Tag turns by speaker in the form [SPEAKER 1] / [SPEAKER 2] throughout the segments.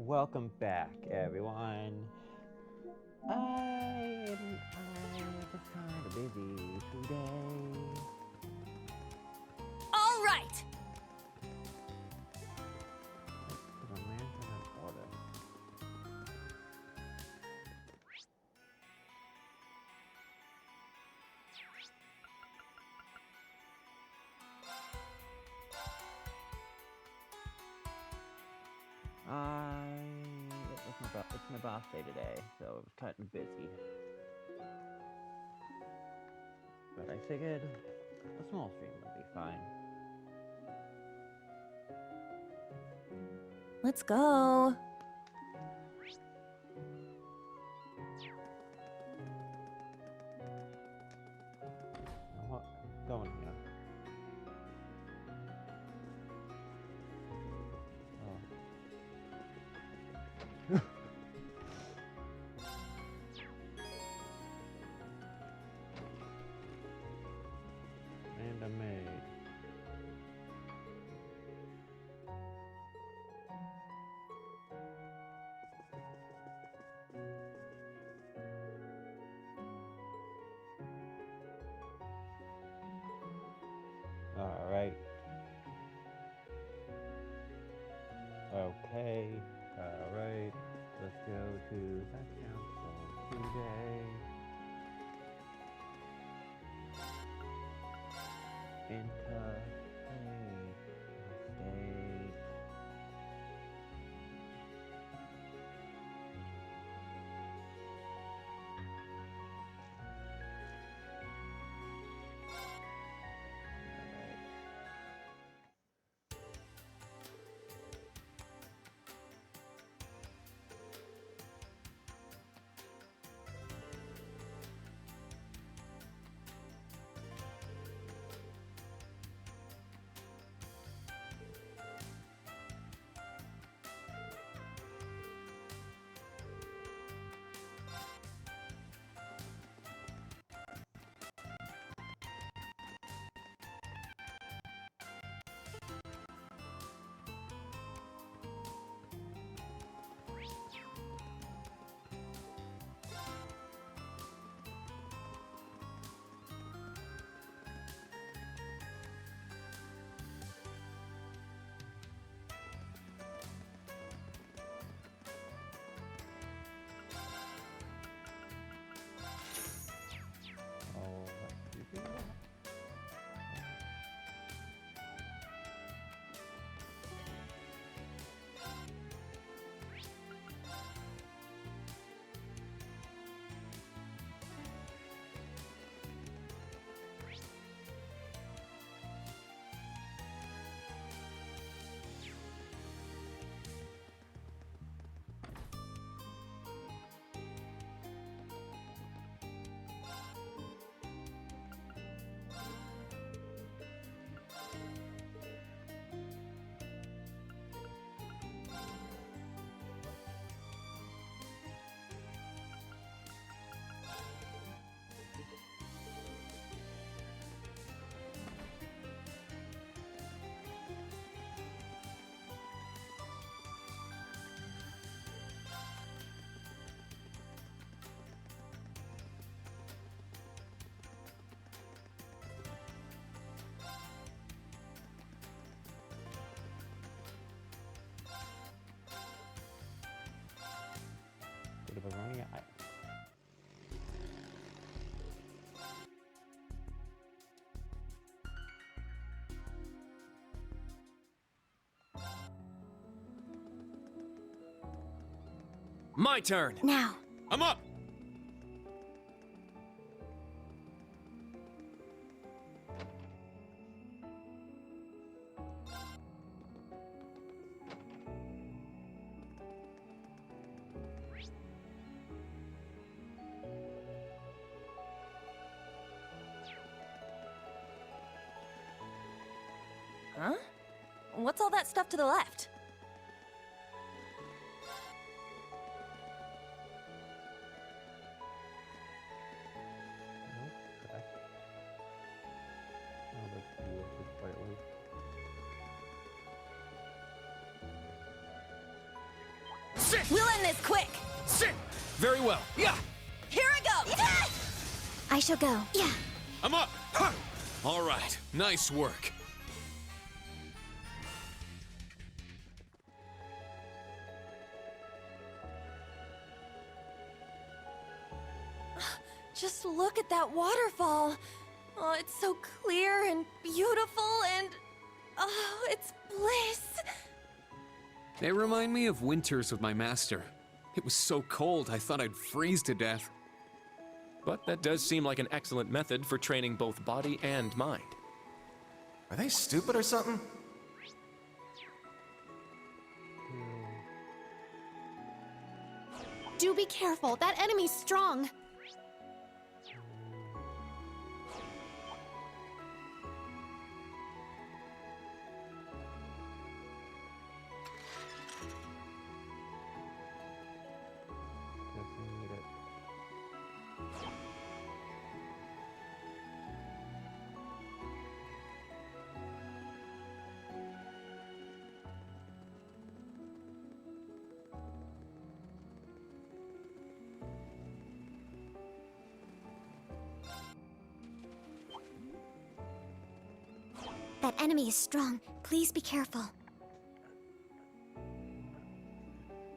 [SPEAKER 1] Welcome back, everyone. I was kind of busy today.
[SPEAKER 2] All right.
[SPEAKER 1] The man from an order. It's my birthday today, so I was kind of busy. But I figured a small stream would be fine.
[SPEAKER 2] Let's go.
[SPEAKER 1] I'm going here. Oh. And a maid. Alright. Okay. Alright. Let's go to that council today. Enter state. Oh, let's see. Bit of a runny eye.
[SPEAKER 3] My turn!
[SPEAKER 2] Now.
[SPEAKER 3] I'm up!
[SPEAKER 2] Huh? What's all that stuff to the left?
[SPEAKER 1] Okay. I'll let you just slightly.
[SPEAKER 3] Sit!
[SPEAKER 2] We'll end this quick!
[SPEAKER 3] Sit! Very well. Yeah!
[SPEAKER 2] Here I go! Yeah! I shall go. Yeah.
[SPEAKER 3] I'm up! Huh. All right. Nice work.
[SPEAKER 2] Just look at that waterfall. Oh, it's so clear and beautiful and... oh, it's bliss.
[SPEAKER 3] They remind me of winters with my master. It was so cold, I thought I'd freeze to death.
[SPEAKER 4] But that does seem like an excellent method for training both body and mind.
[SPEAKER 5] Are they stupid or something?
[SPEAKER 6] Do be careful, that enemy's strong.
[SPEAKER 1] Doesn't need it.
[SPEAKER 6] That enemy is strong. Please be careful.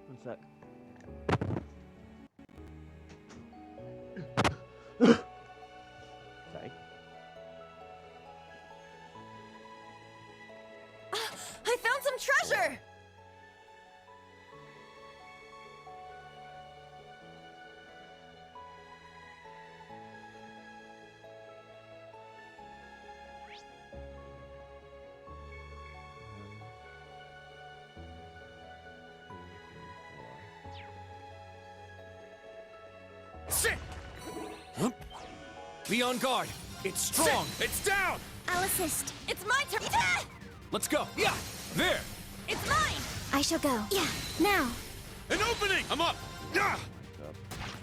[SPEAKER 1] One sec. Sorry.
[SPEAKER 2] I found some treasure!
[SPEAKER 3] Sit! Huh? Be on guard. It's strong. It's down.
[SPEAKER 6] I'll assist.
[SPEAKER 2] It's my turn! Yeah!
[SPEAKER 3] Let's go. Yeah. There.
[SPEAKER 2] It's mine!
[SPEAKER 6] I shall go. Yeah, now.
[SPEAKER 3] An opening. I'm up. Yeah.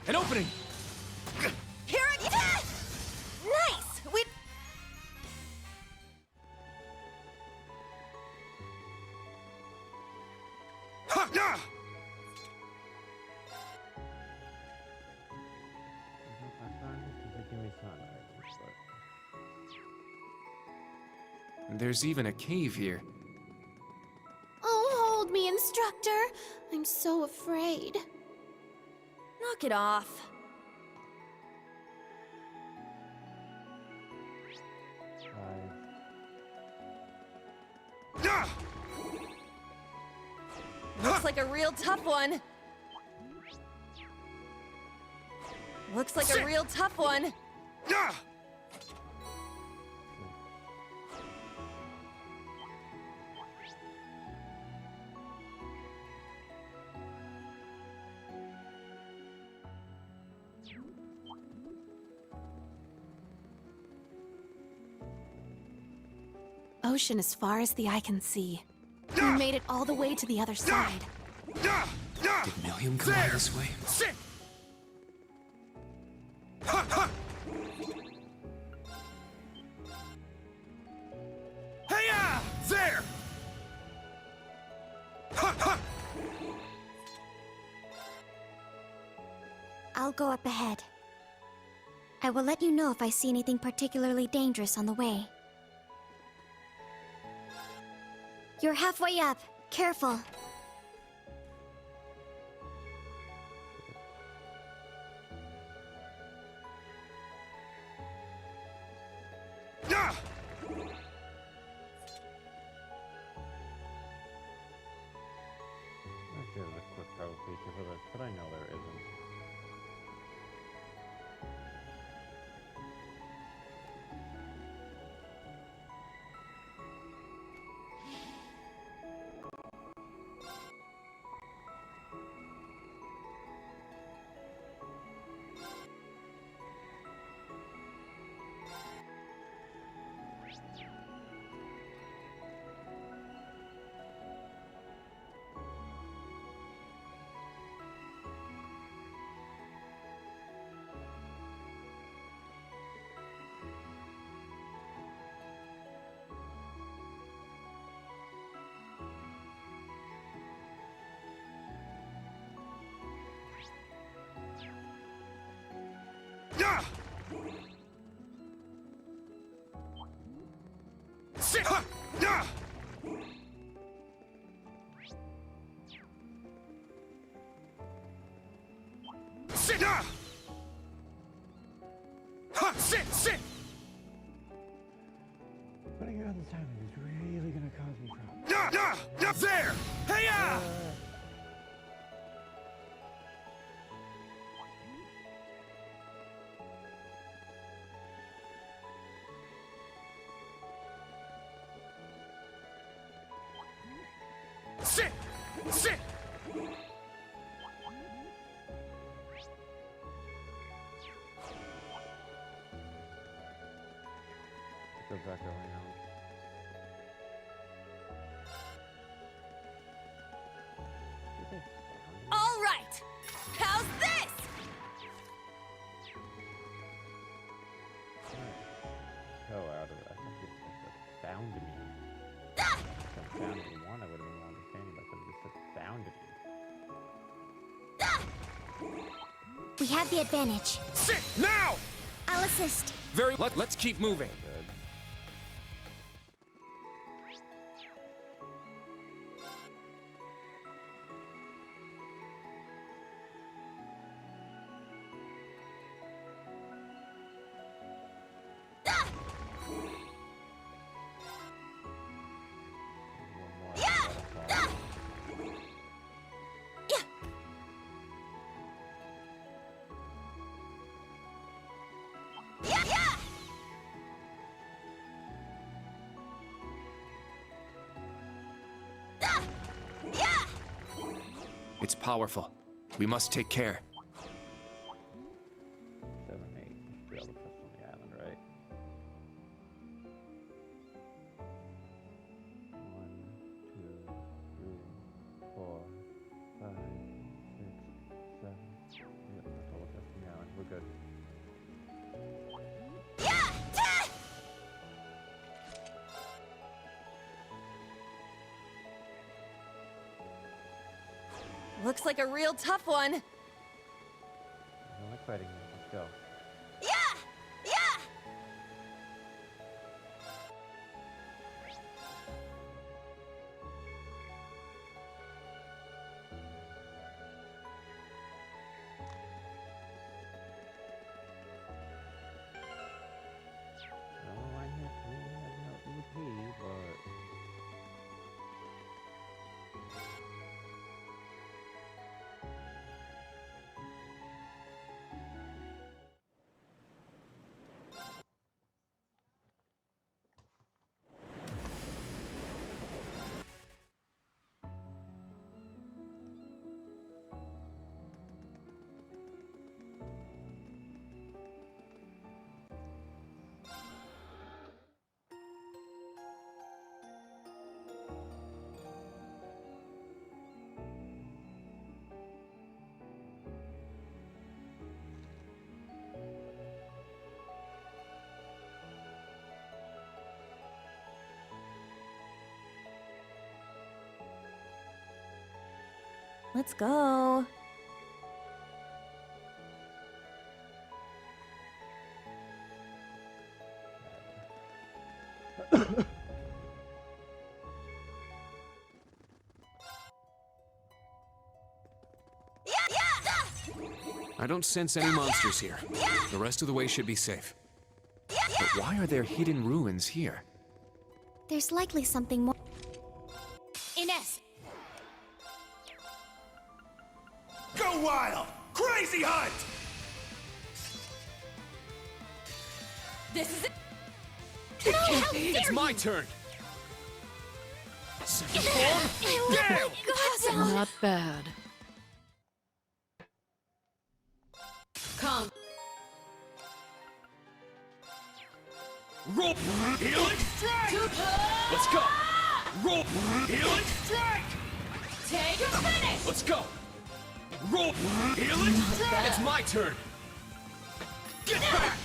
[SPEAKER 3] An opening.
[SPEAKER 2] Here I... Yeah! Nice! We...
[SPEAKER 3] Ha! Yeah. There's even a cave here.
[SPEAKER 6] Oh, hold me, instructor. I'm so afraid.
[SPEAKER 2] Knock it off.
[SPEAKER 3] Yeah.
[SPEAKER 2] Looks like a real tough one. Looks like a real tough one.
[SPEAKER 3] Yeah.
[SPEAKER 6] Ocean as far as the eye can see. We made it all the way to the other side.
[SPEAKER 3] Yeah. Yeah. Did Millium come all this way? Sit. Ha ha. Hey-ya! There. Ha ha.
[SPEAKER 6] I'll go up ahead. I will let you know if I see anything particularly dangerous on the way. You're halfway up. Careful.
[SPEAKER 3] Yeah.
[SPEAKER 1] There's a quick travel feature for this, but I know there isn't. Putting it on the timing is really gonna cause me problems.
[SPEAKER 5] There! Hey-ya! Sit! Sit!
[SPEAKER 1] Go back around.
[SPEAKER 2] All right! How's this?
[SPEAKER 1] Go out of it. I think it's like the sound to me.
[SPEAKER 2] Ah!
[SPEAKER 1] That sound to one, I would have been more understanding, but it just said sound to me.
[SPEAKER 2] Ah!
[SPEAKER 6] We have the advantage.
[SPEAKER 5] Sit! Now!
[SPEAKER 6] I'll assist.
[SPEAKER 4] Let's keep moving.
[SPEAKER 1] Good.
[SPEAKER 2] Ah!
[SPEAKER 1] One more
[SPEAKER 2] Yeah!
[SPEAKER 1] waterfall.
[SPEAKER 2] Ah! Yeah! Yeah! Yeah! Ah! Yeah!
[SPEAKER 4] It's powerful. We must take care.
[SPEAKER 1] 7, 8. We should be able to put on the island, right? 1, 2, 3, 4, 5, 6, 7. Yep, that's all that's on the island. We're good.
[SPEAKER 2] Yeah! Ah! Looks like a real tough one.
[SPEAKER 1] I don't like fighting you. Let's go.
[SPEAKER 2] Yeah! Yeah!
[SPEAKER 1] No, I have no EP, but
[SPEAKER 2] Let's go. Yeah! Yeah!
[SPEAKER 3] I don't sense any monsters here. The rest of the way should be safe.
[SPEAKER 4] But why are there hidden ruins here?
[SPEAKER 6] There's likely something more.
[SPEAKER 2] Ines!
[SPEAKER 5] Go wild! Crazy hunt!
[SPEAKER 2] This is it!
[SPEAKER 3] It's my turn! Second form?
[SPEAKER 5] Gale!
[SPEAKER 7] Not bad. Come.
[SPEAKER 5] Roll! Healing strike!
[SPEAKER 3] Let's go!
[SPEAKER 5] Roll! Healing strike!
[SPEAKER 7] Take a finish!
[SPEAKER 3] Let's go!
[SPEAKER 5] Roll! Healing strike!
[SPEAKER 3] It's my turn!
[SPEAKER 5] Get back!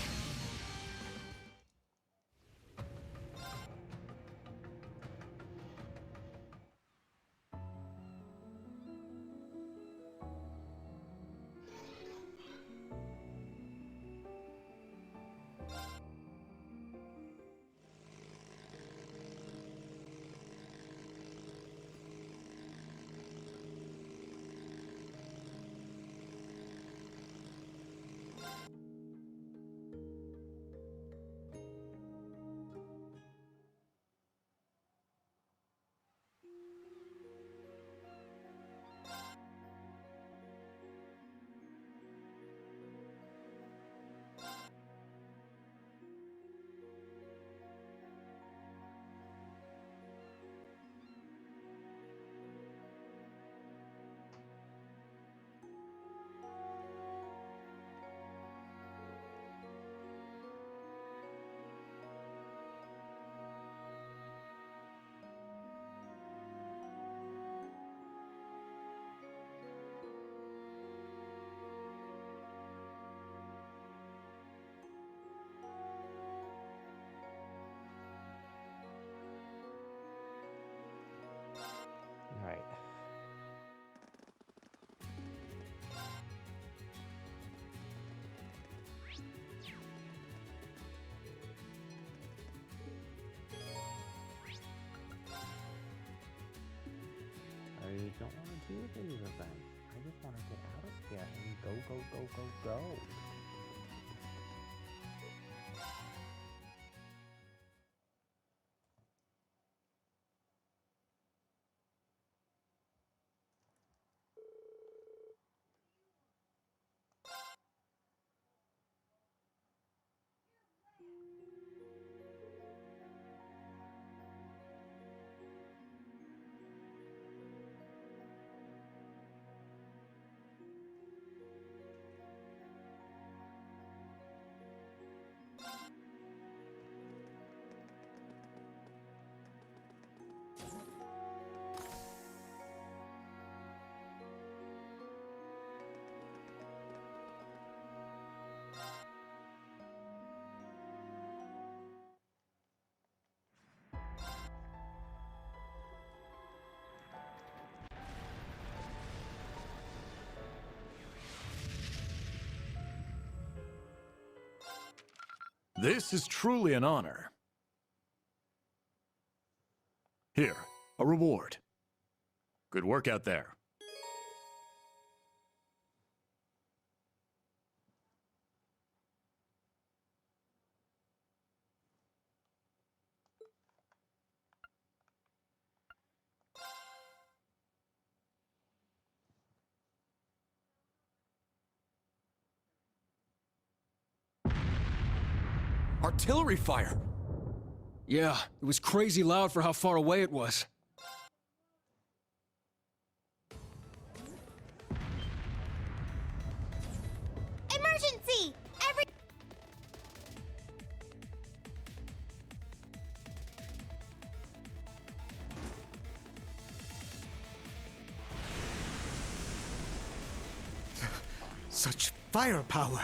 [SPEAKER 1] don't want to do these events. I just want to get out of here and go, go, go, go, go.
[SPEAKER 8] This is truly an honor. Here, a reward. Good work out there.
[SPEAKER 3] Artillery fire! Yeah, it was crazy loud for how far away it was.
[SPEAKER 6] Emergency!
[SPEAKER 9] Such firepower!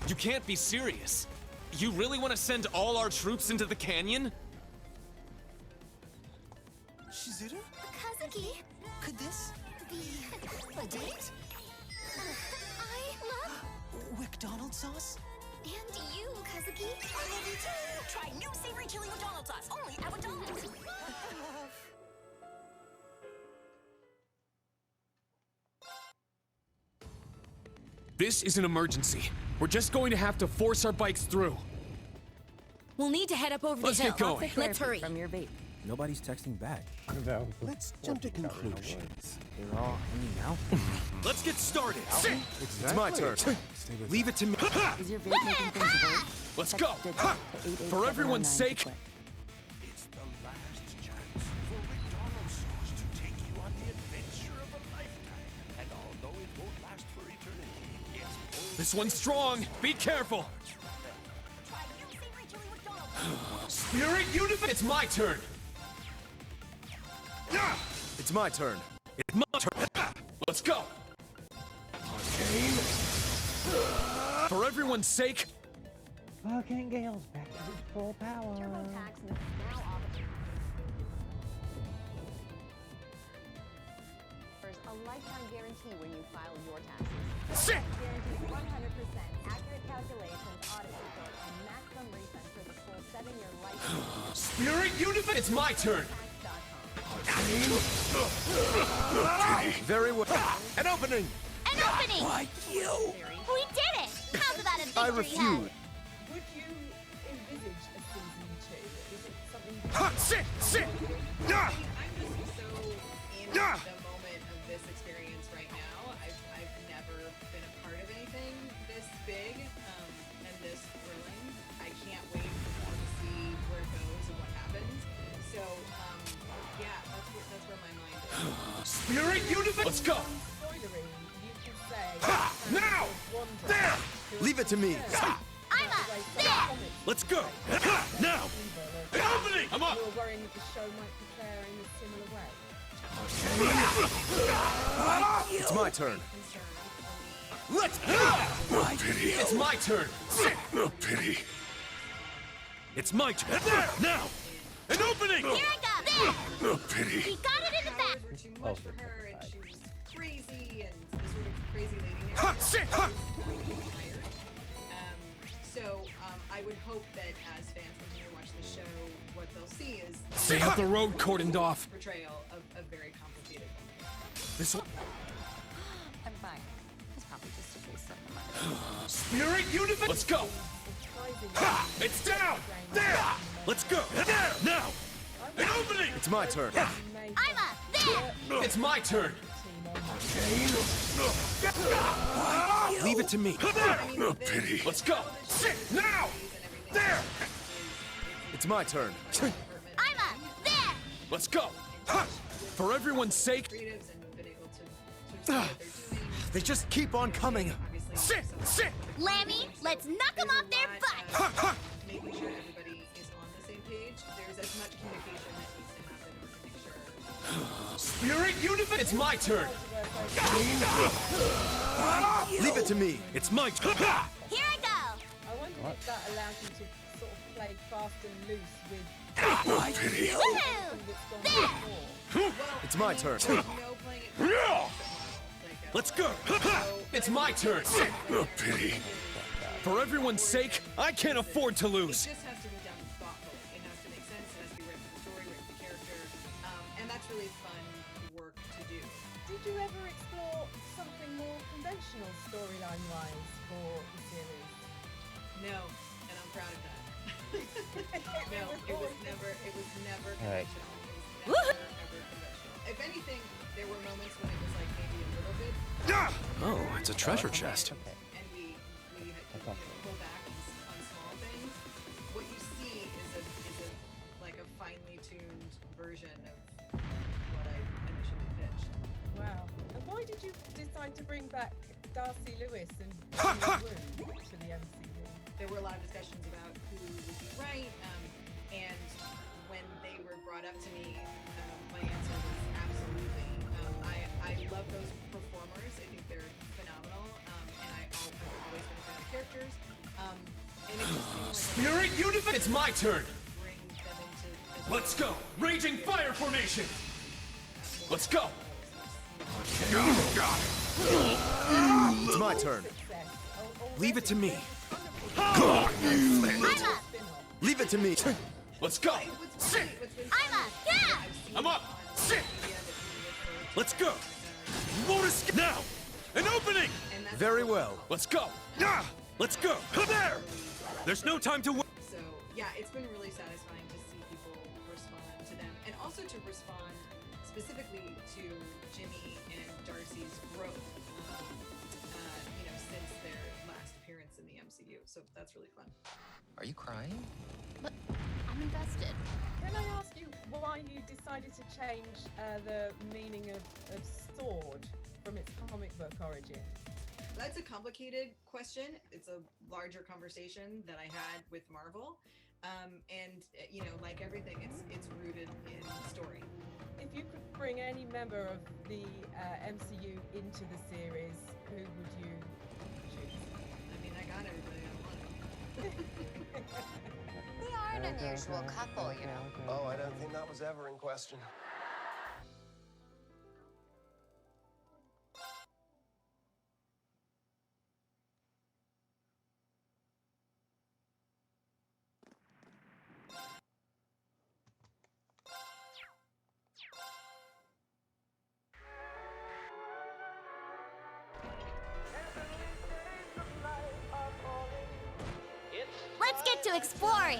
[SPEAKER 4] You can't be serious. You really want to send all our troops into the canyon?
[SPEAKER 9] Shizuru?
[SPEAKER 6] Kazuki,
[SPEAKER 9] Could this
[SPEAKER 6] be a date? I love
[SPEAKER 9] McDonald's sauce?
[SPEAKER 6] and you, Kazuki.
[SPEAKER 2] I love you too! Try new savory chili McDonald's sauce, only at McDonald's.
[SPEAKER 3] This is an emergency. We're just going to have to force our bikes through.
[SPEAKER 7] We'll need to head up over
[SPEAKER 3] Let's
[SPEAKER 7] the hill.
[SPEAKER 3] get going.
[SPEAKER 7] Let's hurry.
[SPEAKER 10] From your vape. Nobody's texting back.
[SPEAKER 1] That was the
[SPEAKER 10] Let's jump to
[SPEAKER 1] fourth cover in a
[SPEAKER 10] conclusions. They're all hanging out.
[SPEAKER 4] Let's get started.
[SPEAKER 8] It's my turn.
[SPEAKER 10] Leave it to me. Is your vape making things worse?
[SPEAKER 3] Let's go! For everyone's sake!
[SPEAKER 5] It's the last chance for McDonald's sauce to take you on the adventure of a lifetime. And although it won't last for eternity, it's
[SPEAKER 3] This one's strong! Be careful!
[SPEAKER 2] Try new savory chili McDonald's.
[SPEAKER 3] Spirit Universe! It's my turn!
[SPEAKER 8] It's my turn.
[SPEAKER 3] It's my turn! Let's go! For everyone's sake!
[SPEAKER 1] Fucking Gale's back to his full power.
[SPEAKER 11] A lifetime guarantee when you file your taxes.
[SPEAKER 3] Shit!
[SPEAKER 11] Guarantees 100% accurate calculations, audit report, and maximum refund for the full 7-year life.
[SPEAKER 3] Spirit Universe! It's my turn!
[SPEAKER 8] Very well. An opening!
[SPEAKER 6] An opening!
[SPEAKER 8] Why you?
[SPEAKER 6] We did it! How's about a victory
[SPEAKER 8] I refuse.
[SPEAKER 11] Would you envisage a season 2? Is it something
[SPEAKER 8] Ha! Sit! Sit! Yeah!
[SPEAKER 11] I'm just so in the moment of this experience right now. I've never been a part of anything this big and this thrilling. I can't wait to see where it goes and what happens. So, yeah, that's where my mind is.
[SPEAKER 3] Spirit Universe! Let's go!
[SPEAKER 11] Spoilery, you could say.
[SPEAKER 8] Ha! Now! There! Leave it to me. Ha!
[SPEAKER 6] I'm up! There!
[SPEAKER 8] Let's go! Ha! Now! An opening!
[SPEAKER 3] I'm up!
[SPEAKER 11] You're worrying that the show might prepare in a similar way.
[SPEAKER 8] It's my turn.
[SPEAKER 3] Let's go! It's my turn!
[SPEAKER 8] Pity. It's my turn. There! Now! An opening!
[SPEAKER 6] Here I go!
[SPEAKER 8] Pity.
[SPEAKER 6] He got it in the back.
[SPEAKER 11] Powers were too much for her, and she was crazy, and this sort of crazy lady
[SPEAKER 8] Ha!
[SPEAKER 11] narrative
[SPEAKER 8] Sit!
[SPEAKER 11] was retired. I would hope that as fans continue to watch the show, what they'll see is
[SPEAKER 3] They have the road cordoned off.
[SPEAKER 11] portrayal of a very complicated woman.
[SPEAKER 3] This one.
[SPEAKER 2] I'm fine. It's probably just a case of the money.
[SPEAKER 8] Spirit Universe. Let's go. Ha! It's down. There. Let's go. There. Now. An opening.
[SPEAKER 10] It's my turn.
[SPEAKER 6] Ima, there!
[SPEAKER 3] It's my turn.
[SPEAKER 10] Leave it to me.
[SPEAKER 8] Pity. Let's go. Sit now. There.
[SPEAKER 10] It's my turn.
[SPEAKER 6] Ima, there!
[SPEAKER 3] Let's go. Ha! For everyone's sake.
[SPEAKER 11] Creatives and been able to see what they're doing.
[SPEAKER 10] They just keep on coming.
[SPEAKER 11] Obviously,
[SPEAKER 8] Sit. Sit.
[SPEAKER 6] Lammy, let's knock them off their butt!
[SPEAKER 8] Ha! Ha!
[SPEAKER 11] making sure everybody is on the same page. There's as much communication that needs to happen to make sure.
[SPEAKER 8] Spirit Universe.
[SPEAKER 3] It's my turn.
[SPEAKER 10] Leave it to me.
[SPEAKER 8] It's my turn.
[SPEAKER 6] Here I go!
[SPEAKER 12] I wonder if that allows you to sort of play fast and loose with
[SPEAKER 8] Pity.
[SPEAKER 6] Woohoo!
[SPEAKER 12] that's gone before.
[SPEAKER 10] It's my turn.
[SPEAKER 11] You know, playing it
[SPEAKER 8] Let's go.
[SPEAKER 3] It's my turn.
[SPEAKER 8] Pity.
[SPEAKER 3] For everyone's sake, I can't afford to
[SPEAKER 11] It
[SPEAKER 3] lose.
[SPEAKER 11] just has to be done thoughtfully. It has to make sense. It has to be written for the story, written for the character, and that's really fun work to do.
[SPEAKER 12] Did you ever explore something more conventional storyline-wise for the series?
[SPEAKER 11] No, and I'm proud of that. No, it was never conventional. It was never ever conventional. If anything, there were moments when it was like maybe a little bit,
[SPEAKER 8] Oh, it's a treasure chest.
[SPEAKER 11] and we had to pull back on small things. What you see is a like a finely tuned version of what I initially pitched.
[SPEAKER 12] Wow. And why did you decide to bring back Darcy Lewis and Jimmy Woo to the MCU?
[SPEAKER 11] There were a lot of discussions about who would be right, and when they were brought up to me, my answer was absolutely. I love those performers. I think they're phenomenal, and I've always been a fan of characters. And it just seemed like
[SPEAKER 3] Spirit Universe. It's my turn.
[SPEAKER 11] bring them into this
[SPEAKER 3] Let's go. Raging fire formation. Let's go.
[SPEAKER 10] It's my turn. Leave it to me.
[SPEAKER 6] Ima!
[SPEAKER 10] Leave it to me.
[SPEAKER 3] Let's go.
[SPEAKER 11] Sit.
[SPEAKER 6] Ima, yeah!
[SPEAKER 3] I'm up.
[SPEAKER 8] Sit. Let's go. You won't escape now. An opening.
[SPEAKER 10] Very well.
[SPEAKER 3] Let's go.
[SPEAKER 8] Let's go. There. There's no time to wait.
[SPEAKER 11] So yeah, it's been really satisfying to see people respond to them, and also to respond specifically to Jimmy and Darcy's growth. Since their last appearance in the MCU, so that's really fun.
[SPEAKER 13] Are you crying?
[SPEAKER 6] But I'm invested.
[SPEAKER 12] Can I ask you why you decided to change the meaning of sword from its comic book origin?
[SPEAKER 11] That's a complicated question. It's a larger conversation that I had with Marvel, and like everything, it's rooted in story.
[SPEAKER 12] If you could bring any member of the MCU into the series, who would you choose?
[SPEAKER 11] I mean, I got everybody I wanted.
[SPEAKER 2] We are an unusual couple, you know.
[SPEAKER 13] Oh, I don't think that was ever in question.
[SPEAKER 6] Let's get to exploring.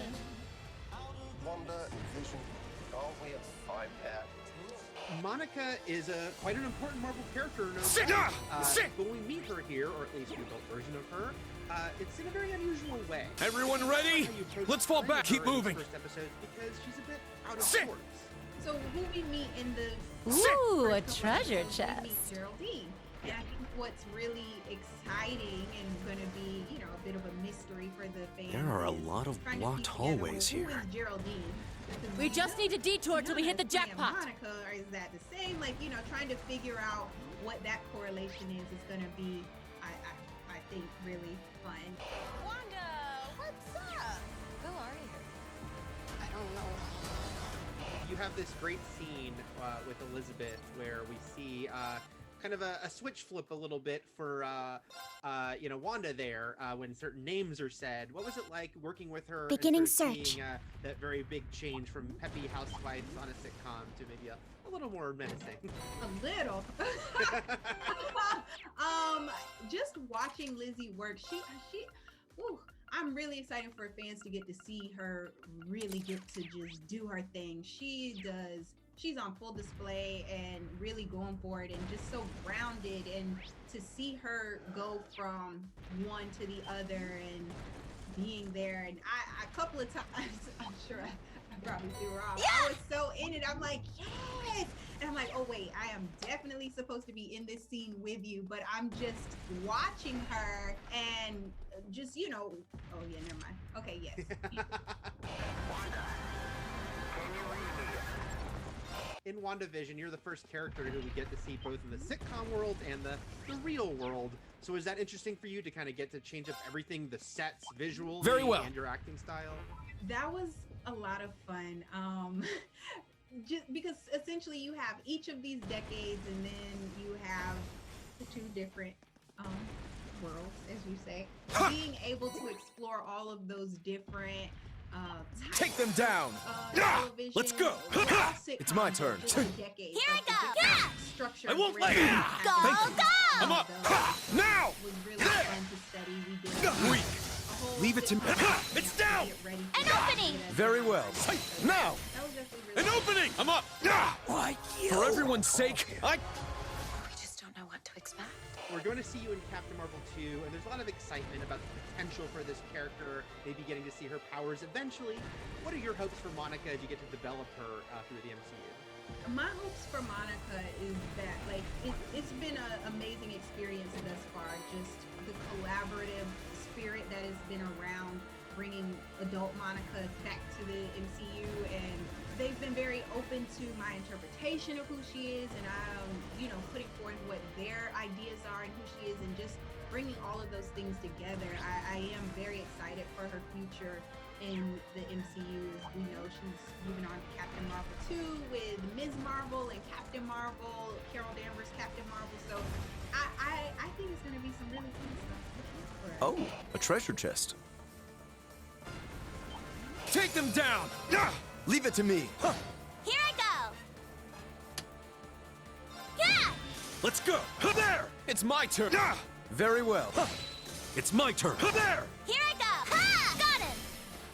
[SPEAKER 13] Wanda and Vision, all we have 5 had.
[SPEAKER 14] Monica is quite an important Marvel character. In her
[SPEAKER 8] Sit
[SPEAKER 14] way.
[SPEAKER 8] down! Sit!
[SPEAKER 14] But when we meet her here, or at least an adult version of her, it's in a very unusual way.
[SPEAKER 3] Everyone ready? Let's fall back. Keep moving.
[SPEAKER 14] First episode because she's a bit out of
[SPEAKER 8] Sit!
[SPEAKER 14] sorts.
[SPEAKER 11] So who we meet in the
[SPEAKER 2] Ooh, a
[SPEAKER 11] first
[SPEAKER 2] treasure
[SPEAKER 11] episode, we meet
[SPEAKER 2] chest.
[SPEAKER 11] Geraldine. And I think what's really exciting and going to be, a bit of a mystery for the fans.
[SPEAKER 8] There are a
[SPEAKER 11] is
[SPEAKER 8] lot of
[SPEAKER 11] trying to
[SPEAKER 8] blocked
[SPEAKER 11] piece together,
[SPEAKER 8] hallways
[SPEAKER 11] well,
[SPEAKER 8] here.
[SPEAKER 11] Who is Geraldine? Because
[SPEAKER 7] We just need a detour till we hit the
[SPEAKER 11] None of
[SPEAKER 7] jackpot.
[SPEAKER 11] Monica, or is that the same? Like, trying to figure out what that correlation is going to be, I think, really fun.
[SPEAKER 2] Wanda, what's up? Who are you?
[SPEAKER 9] I don't know.
[SPEAKER 14] you have this great scene with Elizabeth where we see kind of a switch flip a little bit for Wanda there when certain names are said. What was it like working with her?
[SPEAKER 6] Beginning
[SPEAKER 14] and sort of
[SPEAKER 6] search.
[SPEAKER 14] seeing, that very big change from peppy housewife on a sitcom to maybe a little more menacing.
[SPEAKER 11] A little. Just watching Lizzie work, she whew, I'm really excited for fans to get to see her really get to just do her thing. She's on full display and really going for it and just so grounded, and to see her go from one to the other and being there, and I a couple of times, I'm sure I probably threw her off. I was so in it. I'm like, yes! And I'm like, oh wait, I am definitely supposed to be in this scene with you, but I'm just watching her and just, oh yeah, never mind. Okay, yes.
[SPEAKER 14] In WandaVision, you're the first character who we get to see both in the sitcom world and the real world. So is that interesting for you to kind of get to change up everything, the sets, visuals,
[SPEAKER 3] Very well.
[SPEAKER 14] and your acting style?
[SPEAKER 11] That was a lot of fun. Just because essentially you have each of these decades, and then you have the two different worlds, as you say. Being able to explore all of those different
[SPEAKER 10] Take them down!
[SPEAKER 11] television,
[SPEAKER 10] Let's go! It's my turn.
[SPEAKER 11] Here
[SPEAKER 2] I go!
[SPEAKER 11] Structure.
[SPEAKER 10] I won't let
[SPEAKER 11] you.
[SPEAKER 2] Go, go!
[SPEAKER 10] I'm up! Now!
[SPEAKER 11] Was really fun to study. We did
[SPEAKER 10] Weak!
[SPEAKER 11] a whole
[SPEAKER 10] Leave it to me.
[SPEAKER 11] sitcom
[SPEAKER 10] It's down!
[SPEAKER 11] get ready
[SPEAKER 2] An
[SPEAKER 11] for
[SPEAKER 2] opening!
[SPEAKER 11] that.
[SPEAKER 10] Very well. Now!
[SPEAKER 11] That was definitely
[SPEAKER 10] An
[SPEAKER 11] really
[SPEAKER 10] opening!
[SPEAKER 4] I'm up!
[SPEAKER 10] Why, you?
[SPEAKER 3] For everyone's sake,
[SPEAKER 2] We just don't know what to expect.
[SPEAKER 14] We're going to see you in Captain Marvel 2, and there's a lot of excitement about the potential for this character, maybe getting to see her powers eventually. What are your hopes for Monica as you get to develop her through the MCU?
[SPEAKER 11] My hopes for Monica is that, like, it's been an amazing experience thus far. Just the collaborative spirit that has been around bringing adult Monica back to the MCU, and they've been very open to my interpretation of who she is, and putting forth what their ideas are and who she is, and just bringing all of those things together. I am very excited for her future in the MCU. As we know, she's moving on to Captain Marvel 2 with Ms. Marvel and Captain Marvel, Carol Danvers, Captain Marvel. So I think it's going to be some really cool stuff for her.
[SPEAKER 10] Oh, a treasure chest.
[SPEAKER 8] Take them down!
[SPEAKER 10] Leave it to me.
[SPEAKER 2] Here I go! Yeah!
[SPEAKER 8] Let's go! There!
[SPEAKER 3] it's my turn.
[SPEAKER 10] Very well.
[SPEAKER 8] It's my turn! There!
[SPEAKER 2] Here I go! Ha! Got him!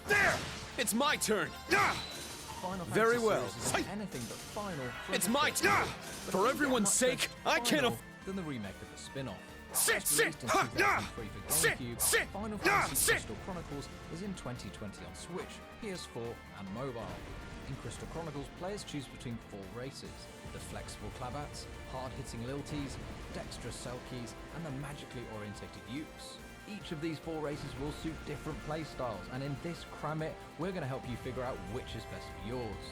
[SPEAKER 8] There!
[SPEAKER 3] It's my turn.
[SPEAKER 15] Final
[SPEAKER 10] Very
[SPEAKER 15] Fantasy
[SPEAKER 10] well.
[SPEAKER 15] series isn't anything but final.
[SPEAKER 3] It's my turn. For everyone's sake, I can't.
[SPEAKER 15] Than the remake of the spin-off.
[SPEAKER 8] Sit,
[SPEAKER 15] First
[SPEAKER 8] sit,
[SPEAKER 15] released in
[SPEAKER 8] ha,
[SPEAKER 15] 2003 for
[SPEAKER 8] sit,
[SPEAKER 15] GameCube,
[SPEAKER 8] sit,
[SPEAKER 15] Final
[SPEAKER 8] ah,
[SPEAKER 15] Fantasy
[SPEAKER 8] sit.
[SPEAKER 15] Crystal Chronicles is in 2020 on Switch, PS4, and mobile. In Crystal Chronicles, players choose between 4 races: the flexible Klabats, hard-hitting Lilties, dexterous Selkies, and the magically orientated Ukes. Each of these 4 races will suit different playstyles, and in this Cram It, we're going to help you figure out which is best for yours.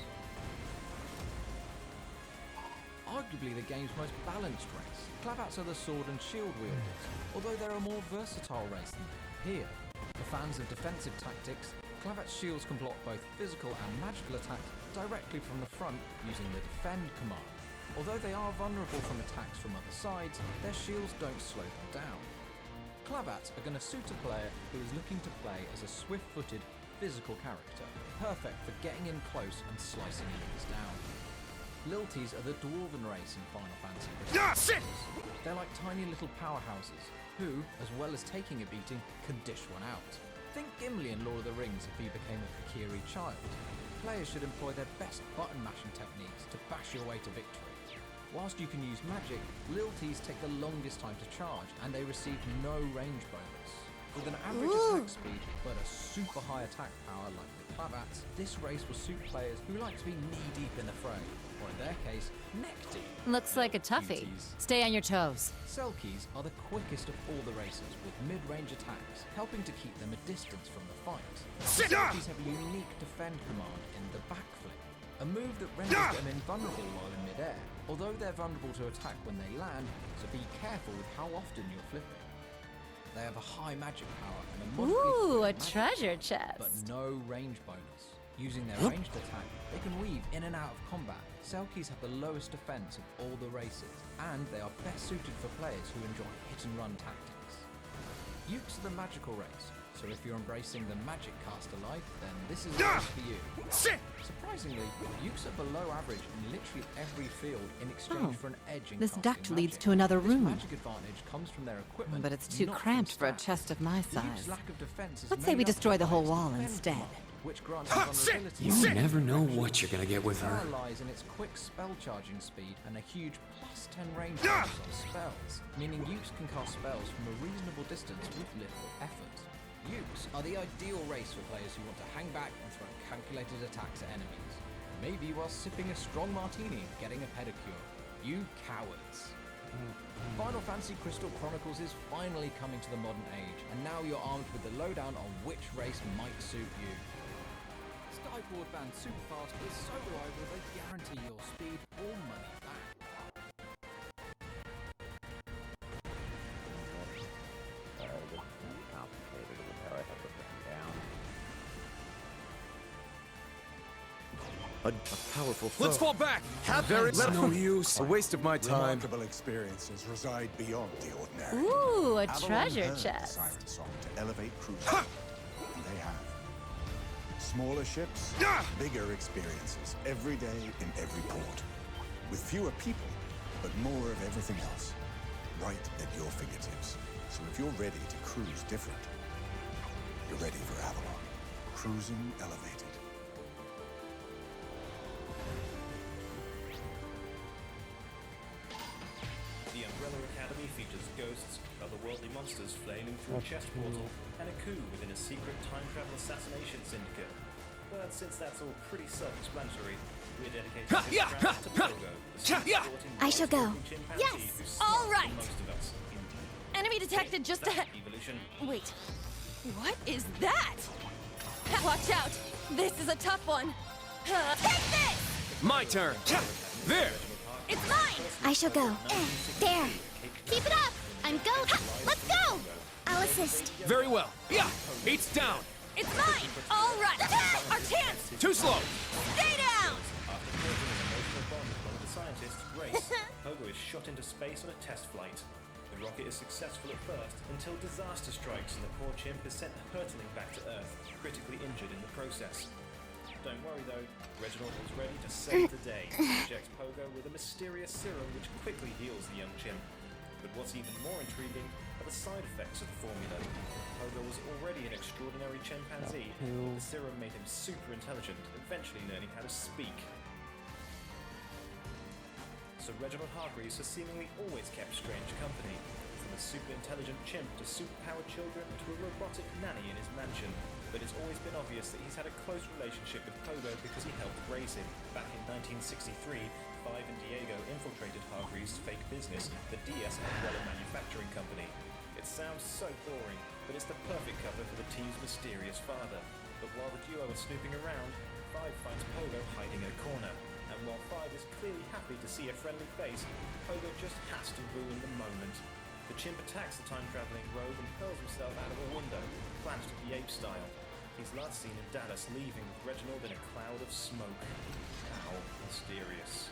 [SPEAKER 15] Arguably the game's most balanced race, Klabats are the sword and shield wielders, although they're a more versatile race than they appear. For fans of defensive tactics, Klabats' shields can block both physical and magical attacks directly from the front using the Defend command. Although they are vulnerable from attacks from other sides, their shields don't slow them down. Klabats are going to suit a player who is looking to play as a swift-footed, physical character, perfect for getting in close and slicing enemies down. Lilties are the dwarven race in Final Fantasy Crystal Chronicles. They're like tiny little powerhouses, who, as well as taking a beating, can dish one out. Think Gimli in Lord of the Rings if he became a Kokiri child. Players should employ their best button mashing techniques to bash your way to victory. Whilst you can use magic, Lilties take the longest time to charge, and they receive no range bonus. With an average attack speed, but a super high attack power like the Klabats, this race will suit players who like to be knee-deep in the fray, or in their case, neck-deep.
[SPEAKER 7] Looks like a toughie. Stay on your toes.
[SPEAKER 15] Selkies are the quickest of all the races, with mid-range attacks, helping to keep them a distance from the fight. Selkies have a unique defend command in the backflip, a move that renders them invulnerable while in mid-air, although they're vulnerable to attack when they land, so be careful with how often you're flipping. They have a high magic power and a moderately
[SPEAKER 7] Ooh, a
[SPEAKER 15] quick magic,
[SPEAKER 7] treasure chest.
[SPEAKER 15] but no range bonus. Using their ranged attack, they can weave in and out of combat. Selkies have the lowest defense of all the races, and they are best suited for players who enjoy hit-and-run tactics. Ukes are the magical race, so if you're embracing the magic caster life, then this is the race for you. Surprisingly, Ukes are below average in literally every field in exchange for an edge in
[SPEAKER 7] This
[SPEAKER 15] casting
[SPEAKER 7] duct leads
[SPEAKER 15] magic.
[SPEAKER 7] to another
[SPEAKER 15] This
[SPEAKER 7] room.
[SPEAKER 15] magic advantage comes from their equipment,
[SPEAKER 7] But it's too
[SPEAKER 15] not from
[SPEAKER 7] cramped for a
[SPEAKER 15] stats.
[SPEAKER 7] chest of my
[SPEAKER 15] The Uke's
[SPEAKER 7] size.
[SPEAKER 15] lack of defense is
[SPEAKER 7] Let's say we
[SPEAKER 15] made up
[SPEAKER 7] destroy
[SPEAKER 15] of
[SPEAKER 7] the whole
[SPEAKER 15] its
[SPEAKER 7] wall
[SPEAKER 15] defense
[SPEAKER 7] instead.
[SPEAKER 15] mark, which grants vulnerability.
[SPEAKER 3] You never know what you're gonna get with her.
[SPEAKER 15] Power lies in its quick spell charging speed and a huge +10 range bonus on spells, meaning Ukes can cast spells from a reasonable distance with little effort. Ukes are the ideal race for players who want to hang back and throw calculated attacks at enemies. Maybe while sipping a strong martini and getting a pedicure. You cowards. Final Fantasy Crystal Chronicles is finally coming to the modern age, and now you're armed with the lowdown on which race might suit you. Sky Broadband Superfast is so reliable they guarantee your speed or money back.
[SPEAKER 1] This is complicated with how I have to put them down.
[SPEAKER 10] A powerful foe.
[SPEAKER 4] Let's fall back!
[SPEAKER 3] It's no use.
[SPEAKER 10] A waste of my time.
[SPEAKER 5] Remarkable experiences reside beyond the ordinary.
[SPEAKER 7] Ooh, a
[SPEAKER 5] Avalon
[SPEAKER 7] treasure
[SPEAKER 5] heard the
[SPEAKER 7] chest.
[SPEAKER 5] siren song to elevate cruisers. And they have. Smaller ships, bigger experiences, every day in every port. With fewer people, but more of everything else. Right at your fingertips. So if you're ready to cruise different, you're ready for Avalon. Cruising elevated.
[SPEAKER 8] The Umbrella Academy features ghosts, otherworldly monsters flailing through a chest portal, and a coup within a secret time travel assassination syndicate. But since that's all pretty self-explanatory, we're dedicating this round to Pogo, the sporting
[SPEAKER 6] I shall go.
[SPEAKER 8] chimpanzee
[SPEAKER 2] Yes,
[SPEAKER 8] who's
[SPEAKER 2] all
[SPEAKER 8] smarter than
[SPEAKER 2] right.
[SPEAKER 8] most of us. Indeed.
[SPEAKER 2] Enemy detected just
[SPEAKER 8] That's
[SPEAKER 2] ahead.
[SPEAKER 8] evolution.
[SPEAKER 2] Wait, what is that? Watch out! This is a tough one. Take this!
[SPEAKER 4] My turn! There!
[SPEAKER 2] It's mine!
[SPEAKER 6] I shall go. There. Keep it up. I'm go. Ha, let's go. I'll assist.
[SPEAKER 4] Very well. Yeah! It's down!
[SPEAKER 2] It's mine! All right! Our chance!
[SPEAKER 4] Too slow!
[SPEAKER 2] Stay down!
[SPEAKER 8] After forging an emotional bond with one of the scientists, Grace, Pogo is shot into space on a test flight. The rocket is successful at first until disaster strikes and the poor chimp is sent hurtling back to Earth, critically injured in the process. Don't worry though, Reginald is ready to save the day. He injects Pogo with a mysterious serum which quickly heals the young chimp. But what's even more intriguing are the side effects of the formula. Pogo was already an extraordinary chimpanzee, but the serum made him super intelligent, eventually learning how to speak. So Reginald Hargreaves has seemingly always kept strange company, from a super intelligent chimp to superpowered children to a robotic nanny in his mansion. But it's always been obvious that he's had a close relationship with Pogo because he helped raise him. Back in 1963, Five and Diego infiltrated Hargreaves' fake business, the DS Umbrella Manufacturing Company. It sounds so boring, but it's the perfect cover for the team's mysterious father. But while the duo are snooping around, Five finds Pogo hiding in a corner. And while Five is clearly happy to see a friendly face, Pogo just has to ruin the moment. The chimp attacks the time-traveling rogue and hurls himself out of a window, Planet of the Apes style. He's last seen in Dallas leaving with Reginald in a cloud of smoke. How mysterious.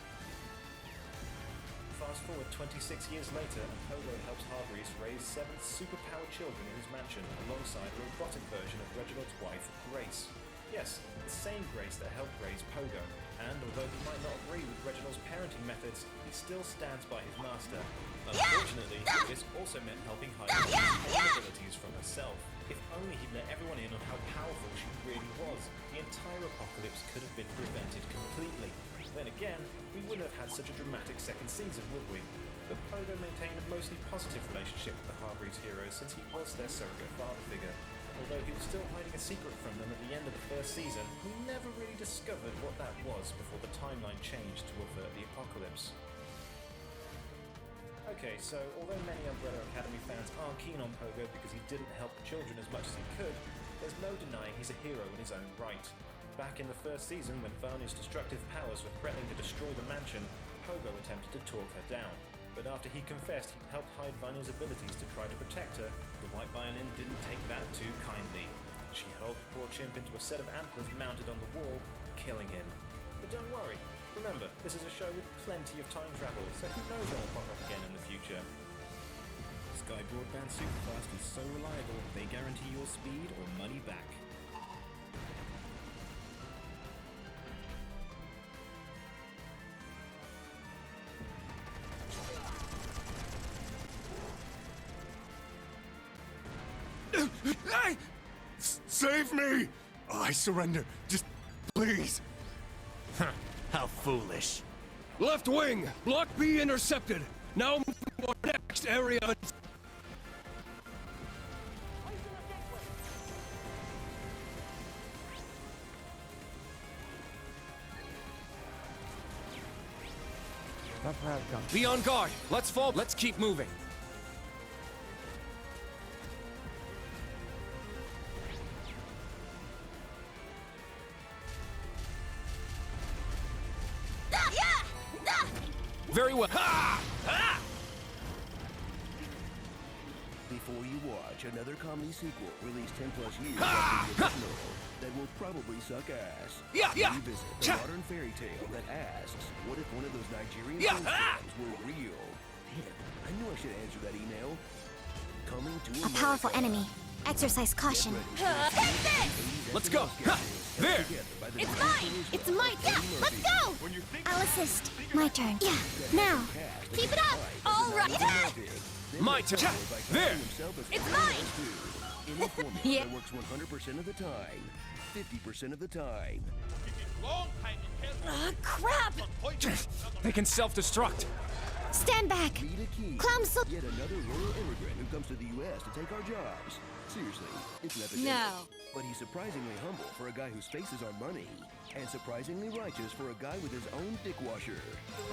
[SPEAKER 8] Fast forward 26 years later, and Pogo helps Hargreaves raise 7 superpowered children in his mansion alongside a robotic version of Reginald's wife, Grace. Yes, the same Grace that helped raise Pogo. And although he might not agree with Reginald's parenting methods, he still stands by his master. Unfortunately, this also meant helping hide her abilities from herself. If only he'd let everyone in on how powerful she really was, the entire apocalypse could have been prevented completely. Then again, we wouldn't have had such a dramatic second season, would we? But Pogo maintained a mostly positive relationship with the Hargreaves heroes since he was their surrogate father figure. Although he was still hiding a secret from them at the end of the first season, we never really discovered what that was before the timeline changed to avert the apocalypse. Okay, so although many Umbrella Academy fans aren't keen on Pogo because he didn't help the children as much as he could, there's no denying he's a hero in his own right. Back in the first season, when Vania's destructive powers were threatening to destroy the mansion, Pogo attempted to talk her down. But after he confessed he'd helped hide Vania's abilities to try to protect her, the White Violin didn't take that too kindly. She hurled the poor chimp into a set of antlers mounted on the wall, killing him. But don't worry. Remember, this is a show with plenty of time travel, so who knows when it'll pop up again in the future. Sky Broadband Superfast is so reliable, they guarantee your speed or money back.
[SPEAKER 10] Save me! Oh, I surrender. Just please.
[SPEAKER 16] How foolish.
[SPEAKER 17] Left wing! Block B intercepted! Now moving to our next area.
[SPEAKER 3] Be on guard! Let's fall. Let's keep moving. Very well. Ha! Ha!
[SPEAKER 16] Before you watch another comedy sequel released 10 plus years after the original that will probably suck ass, revisit the modern fairy tale that asks, what if one of those Nigerian snowstorms were real? Damn, I knew I should answer that email. Coming to
[SPEAKER 6] A powerful enemy. Exercise caution.
[SPEAKER 3] Let's go! Ha! There!
[SPEAKER 6] It's mine! It's mine! Yeah! Let's go! I'll assist. My turn. Yeah. Now. Keep it up! All right!
[SPEAKER 3] My turn! There!
[SPEAKER 6] It's mine!
[SPEAKER 16] Yeah. That works 100% of the time. 50% of the time.
[SPEAKER 6] Crap!
[SPEAKER 3] They can self-destruct.
[SPEAKER 6] Stand back! Clown
[SPEAKER 16] Yet another royal immigrant who comes to the U.S. to take our jobs. Seriously, it's an epidemic.
[SPEAKER 6] No.
[SPEAKER 16] But he's surprisingly humble for a guy whose face is on money, and surprisingly righteous for a guy with his own dick washer.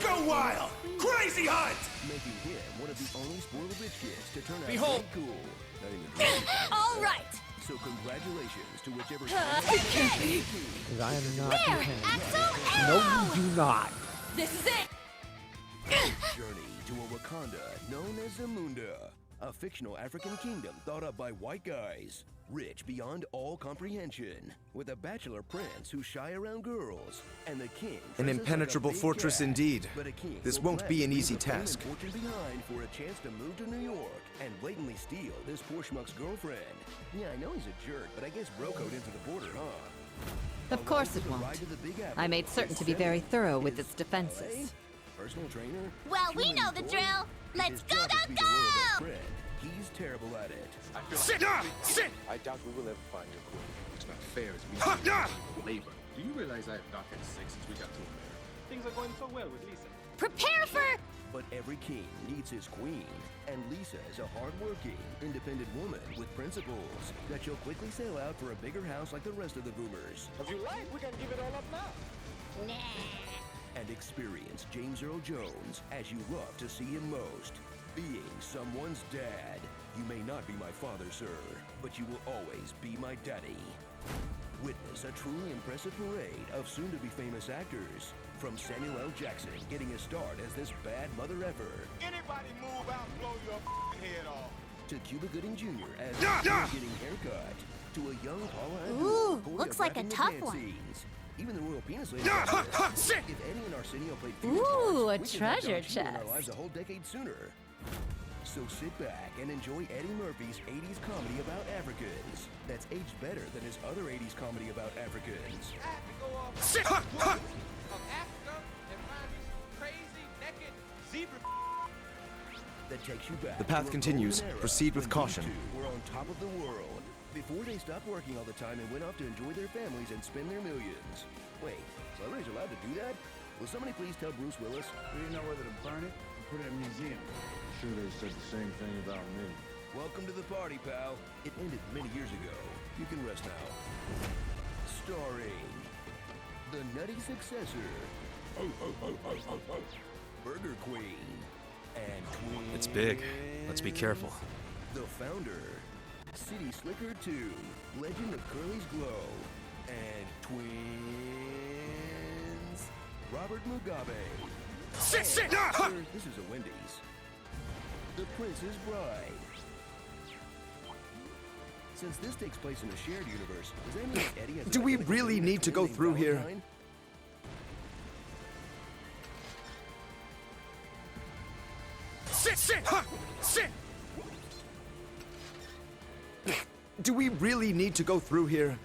[SPEAKER 10] Go wild! Crazy hunt!
[SPEAKER 16] Making him one of the only spoiled rich kids to turn out
[SPEAKER 3] Behold.
[SPEAKER 16] very cool. Not even
[SPEAKER 6] All right!
[SPEAKER 16] So congratulations to whichever
[SPEAKER 6] Okay.
[SPEAKER 1] I am not
[SPEAKER 6] There!
[SPEAKER 1] content.
[SPEAKER 6] Axel
[SPEAKER 1] No,
[SPEAKER 6] arrow!
[SPEAKER 1] you do not.
[SPEAKER 6] This is it!
[SPEAKER 16] Journey to a Wakanda known as Zamunda, a fictional African kingdom thought up by white guys, rich beyond all comprehension, with a bachelor prince who shy around girls, and the king.
[SPEAKER 10] An
[SPEAKER 16] dresses
[SPEAKER 10] impenetrable
[SPEAKER 16] like a big
[SPEAKER 10] fortress
[SPEAKER 16] cat,
[SPEAKER 10] indeed.
[SPEAKER 16] But a king
[SPEAKER 10] This
[SPEAKER 16] will
[SPEAKER 10] won't be an
[SPEAKER 16] gladly
[SPEAKER 10] easy
[SPEAKER 16] leave the fame and
[SPEAKER 10] task.
[SPEAKER 16] fortune behind for a chance to move to New York and blatantly steal this poor schmuck's girlfriend. Yeah, I know he's a jerk, but I guess bro code into the border, huh?
[SPEAKER 7] Of course it
[SPEAKER 16] Along
[SPEAKER 7] won't.
[SPEAKER 16] with the ride to the Big Apple,
[SPEAKER 7] I made certain to be
[SPEAKER 16] his
[SPEAKER 7] very
[SPEAKER 16] son,
[SPEAKER 7] thorough with
[SPEAKER 16] his
[SPEAKER 7] its defenses.
[SPEAKER 16] personal trainer.
[SPEAKER 6] Well, we know the drill. Let's go, go, go!
[SPEAKER 16] He's terrible at it.
[SPEAKER 10] Sit! Sit!
[SPEAKER 18] I doubt we will ever find your queen. It's not fair as me labor. Do you realize I have not had sex since we got to America? Things are going so well with Lisa.
[SPEAKER 6] Prepare for...
[SPEAKER 16] But every king needs his queen, and Lisa is a hard-working, independent woman with principles that she'll quickly sail out for a bigger house like the rest of the boomers.
[SPEAKER 18] If you like, we can give it all up now.
[SPEAKER 6] Nah.
[SPEAKER 16] And experience James Earl Jones as you love to see him most, being someone's dad. You may not be my father, sir, but you will always be my daddy. Witness a truly impressive parade of soon-to-be famous actors, from Samuel L. Jackson getting his start as this bad mother effer,
[SPEAKER 13] Anybody move out and blow your head off.
[SPEAKER 16] to Cuba Gooding Jr. as getting haircut, to a young Paula
[SPEAKER 6] Ooh,
[SPEAKER 16] Abdul
[SPEAKER 6] looks like a
[SPEAKER 16] choreographing the
[SPEAKER 6] tough
[SPEAKER 16] dance
[SPEAKER 6] one.
[SPEAKER 16] scenes. Even the royal penis lady. If Eddie and Arsenio played fewer
[SPEAKER 7] Ooh,
[SPEAKER 16] parts,
[SPEAKER 7] a
[SPEAKER 16] we could have
[SPEAKER 7] treasure
[SPEAKER 16] Don Cheadle in our
[SPEAKER 7] chest.
[SPEAKER 16] lives a whole decade sooner. So sit back and enjoy Eddie Murphy's 80s comedy about Africans. That's aged better than his other 80s comedy about Africans.
[SPEAKER 10] Sit!
[SPEAKER 19] Of Africa and find this crazy naked zebra.
[SPEAKER 16] That takes you back.
[SPEAKER 10] The path
[SPEAKER 16] to a
[SPEAKER 10] continues.
[SPEAKER 16] golden era
[SPEAKER 10] Proceed with
[SPEAKER 16] when
[SPEAKER 10] caution.
[SPEAKER 16] these two were on top of the world before they stopped working all the time and went off to enjoy their families and spend their millions. Wait, celebrities allowed to do that? Will somebody please tell Bruce Willis?
[SPEAKER 20] We didn't know whether to burn it or put it in a museum.
[SPEAKER 1] I'm sure they said the same thing about me.
[SPEAKER 16] Welcome to the party, pal. It ended many years ago. You can rest now. Starring the nutty successor, Burger Queen, and Twin.
[SPEAKER 10] It's big. Let's be careful.
[SPEAKER 16] The founder, City Slicker 2, Legend of Curly's Glow, and twins, Robert Mugabe.
[SPEAKER 10] Sit!
[SPEAKER 16] Sir, this is a Wendy's. The Princess Bride. Since this takes place in a shared universe, does anyone like Eddie have
[SPEAKER 10] Do we really need to go through here?
[SPEAKER 19] Sit!
[SPEAKER 10] Do we really need to go through here?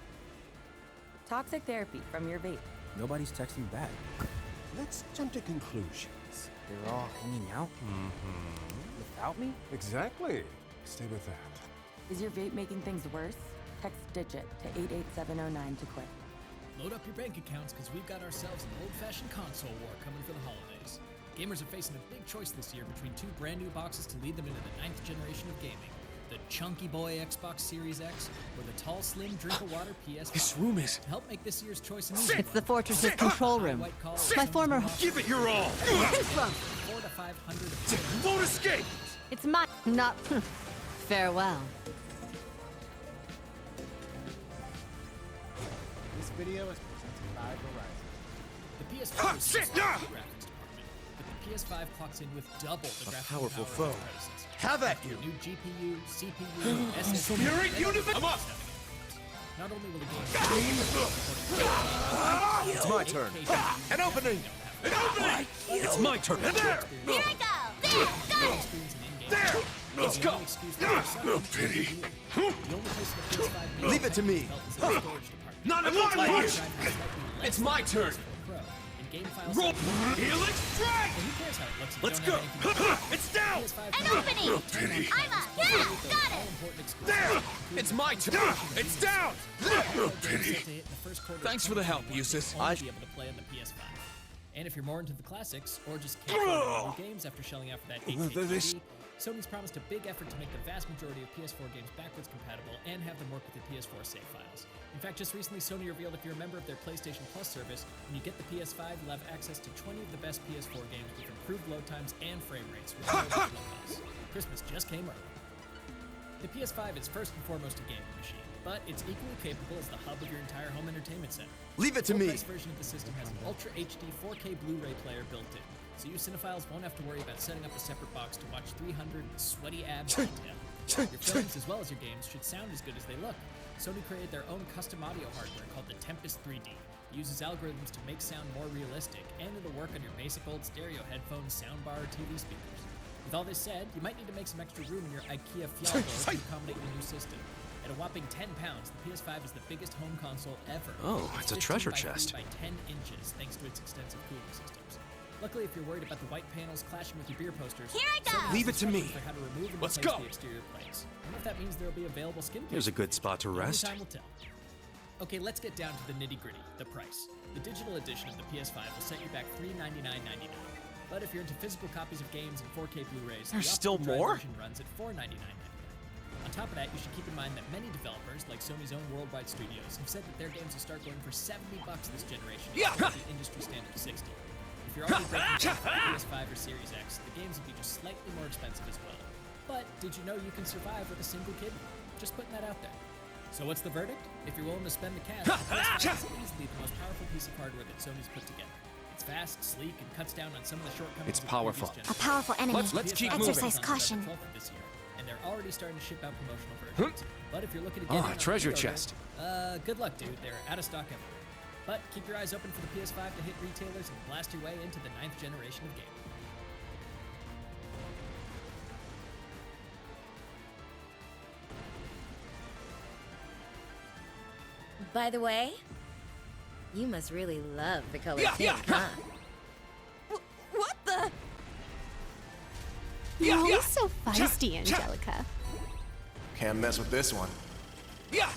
[SPEAKER 21] Toxic therapy from your vape.
[SPEAKER 20] Nobody's texting back.
[SPEAKER 17] Let's jump to conclusions.
[SPEAKER 20] They're all hanging out without me?
[SPEAKER 17] Exactly. Stay with that.
[SPEAKER 21] Is your vape making things worse? Text DIGIT to 88709 to quit.
[SPEAKER 22] Load up your bank accounts because we've got ourselves an old-fashioned console war coming for the holidays. Gamers are facing a big choice this year between two brand new boxes to lead them into the 9th generation of gaming. The chunky boy Xbox Series X or the tall, slim drink-of-water PS5.
[SPEAKER 3] This room is...
[SPEAKER 22] To help make this year's choice an easy
[SPEAKER 7] It's the Fortress's control room. My former...
[SPEAKER 17] Give it your all!
[SPEAKER 22] 400 to 500...
[SPEAKER 17] Won't escape!
[SPEAKER 7] It's my... not... Farewell.
[SPEAKER 20] This video is presented by Verizon.
[SPEAKER 22] The PS4 is just the graphics department, but the PS5 clocks in with double the graphics
[SPEAKER 10] powerful
[SPEAKER 22] power of
[SPEAKER 10] foe.
[SPEAKER 22] its predecessor.
[SPEAKER 10] Have at you!
[SPEAKER 22] New GPU, CPU, SSD...
[SPEAKER 17] Spirit Universe!
[SPEAKER 22] I'm up! Not only will the game...
[SPEAKER 10] It's my turn. An opening!
[SPEAKER 17] An opening! It's my turn. And there!
[SPEAKER 6] Here I go! There! Got it!
[SPEAKER 17] There! Let's go! No pity.
[SPEAKER 10] Leave it to me.
[SPEAKER 17] Not enough here!
[SPEAKER 22] It's
[SPEAKER 17] my turn! Roll! Helix strike! Let's go! It's down!
[SPEAKER 6] An opening!
[SPEAKER 17] No pity.
[SPEAKER 6] I'm up! Yeah! Got it!
[SPEAKER 17] There! It's my turn! It's down! No pity.
[SPEAKER 3] Thanks for the help, Eustace.
[SPEAKER 22] I'll be able to play on the PS5. And if you're more into the classics, or just can't find new games after shelling out for that 8K TV, Sony's promised a big effort to make the vast majority of PS4 games backwards compatible and have them work with the PS4 save files. In fact, just recently Sony revealed if you're a member of their PlayStation Plus service, when you get the PS5, you'll have access to 20 of the best PS4 games with improved load times and frame rates with no additional costs. Christmas just came early. The PS5 is first and foremost a gaming machine, but it's equally capable as the hub of your entire home entertainment center.
[SPEAKER 10] Leave it to me.
[SPEAKER 22] The version of the system has an Ultra HD 4K Blu-ray player built in, so you cinephiles won't have to worry about setting up a separate box to watch 300 sweaty abs detail. Your films as well as your games should sound as good as they look. Sony created their own custom audio hardware called the Tempest 3D. It uses algorithms to make sound more realistic, and it'll work on your basic old stereo headphones, soundbar, or TV speakers. With all this said, you might need to make some extra room in your IKEA Fjallboard to accommodate the new system. At a whopping 10 pounds, the PS5 is the biggest home console ever.
[SPEAKER 3] Oh, it's a
[SPEAKER 22] 15
[SPEAKER 3] treasure
[SPEAKER 22] by 3
[SPEAKER 3] chest.
[SPEAKER 22] by 10 inches, thanks to its extensive cooling systems. Luckily, if you're worried about the white panels clashing with your beer posters,
[SPEAKER 6] Here I go!
[SPEAKER 22] Sony
[SPEAKER 10] Leave
[SPEAKER 22] has
[SPEAKER 10] it to me.
[SPEAKER 22] instructions for how to remove and
[SPEAKER 3] Let's
[SPEAKER 22] replace
[SPEAKER 3] go.
[SPEAKER 22] the exterior plates. I wonder if that means there will be available skin
[SPEAKER 3] Here's a good spot to
[SPEAKER 22] Only
[SPEAKER 3] rest.
[SPEAKER 22] time will tell. Okay, let's get down to the nitty-gritty, the price. The digital edition of the PS5 will set you back $399.99. But if you're into physical copies of games and 4K Blu-rays,
[SPEAKER 3] There's
[SPEAKER 22] the
[SPEAKER 3] still
[SPEAKER 22] optical drive
[SPEAKER 3] more?
[SPEAKER 22] version runs at $499.99. On top of that, you should keep in mind that many developers, like Sony's own worldwide studios, have said that their games will start going for $70 this generation, instead of the industry standard $60. If you're already breaking into the PS5 or Series X, the games will be just slightly more expensive as well. But did you know you can survive with a single kidney? Just putting that out there. So what's the verdict? If you're willing to spend the cash, the PS5 is easily the most powerful piece of hardware that Sony's put together. It's fast, sleek, and cuts down on some of the shortcomings.
[SPEAKER 3] It's
[SPEAKER 22] of
[SPEAKER 3] powerful.
[SPEAKER 22] previous
[SPEAKER 6] A powerful enemy.
[SPEAKER 3] Let's keep
[SPEAKER 6] Exercise
[SPEAKER 3] moving.
[SPEAKER 6] caution.
[SPEAKER 22] This year, and they're already starting to ship out promotional versions. But if you're looking to get in on a
[SPEAKER 3] treasure
[SPEAKER 22] pre-order,
[SPEAKER 3] chest.
[SPEAKER 22] Good luck, dude. They're out of stock everywhere. But keep your eyes open for the PS5 to hit retailers and blast your way into the 9th generation of gaming.
[SPEAKER 2] By the way, you must really love the color
[SPEAKER 17] Yeah,
[SPEAKER 2] pink,
[SPEAKER 17] yeah.
[SPEAKER 2] huh? What the?
[SPEAKER 17] Yeah,
[SPEAKER 6] You're
[SPEAKER 17] yeah.
[SPEAKER 6] so feisty, Angelica.
[SPEAKER 10] Can't mess with this one.
[SPEAKER 17] Yeah!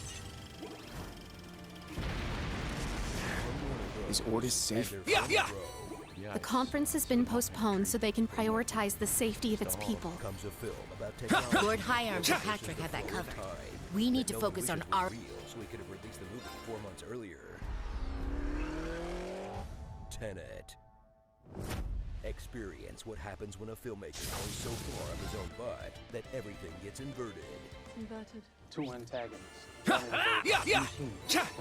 [SPEAKER 10] Is Ordis safe?
[SPEAKER 17] Yeah, yeah!
[SPEAKER 6] The conference has been postponed so they can prioritize the safety of its people.
[SPEAKER 16] Comes a film about technology.
[SPEAKER 2] Lord High Arms and Patrick have that covered. We need to
[SPEAKER 16] No
[SPEAKER 2] focus on
[SPEAKER 16] vision was
[SPEAKER 2] our...
[SPEAKER 16] real, so we could have released the movie 4 months earlier. Tenet. Experience what happens when a filmmaker goes so far up his own butt that everything gets inverted.
[SPEAKER 12] Inverted.
[SPEAKER 20] Two antagonists.
[SPEAKER 17] Yeah, yeah!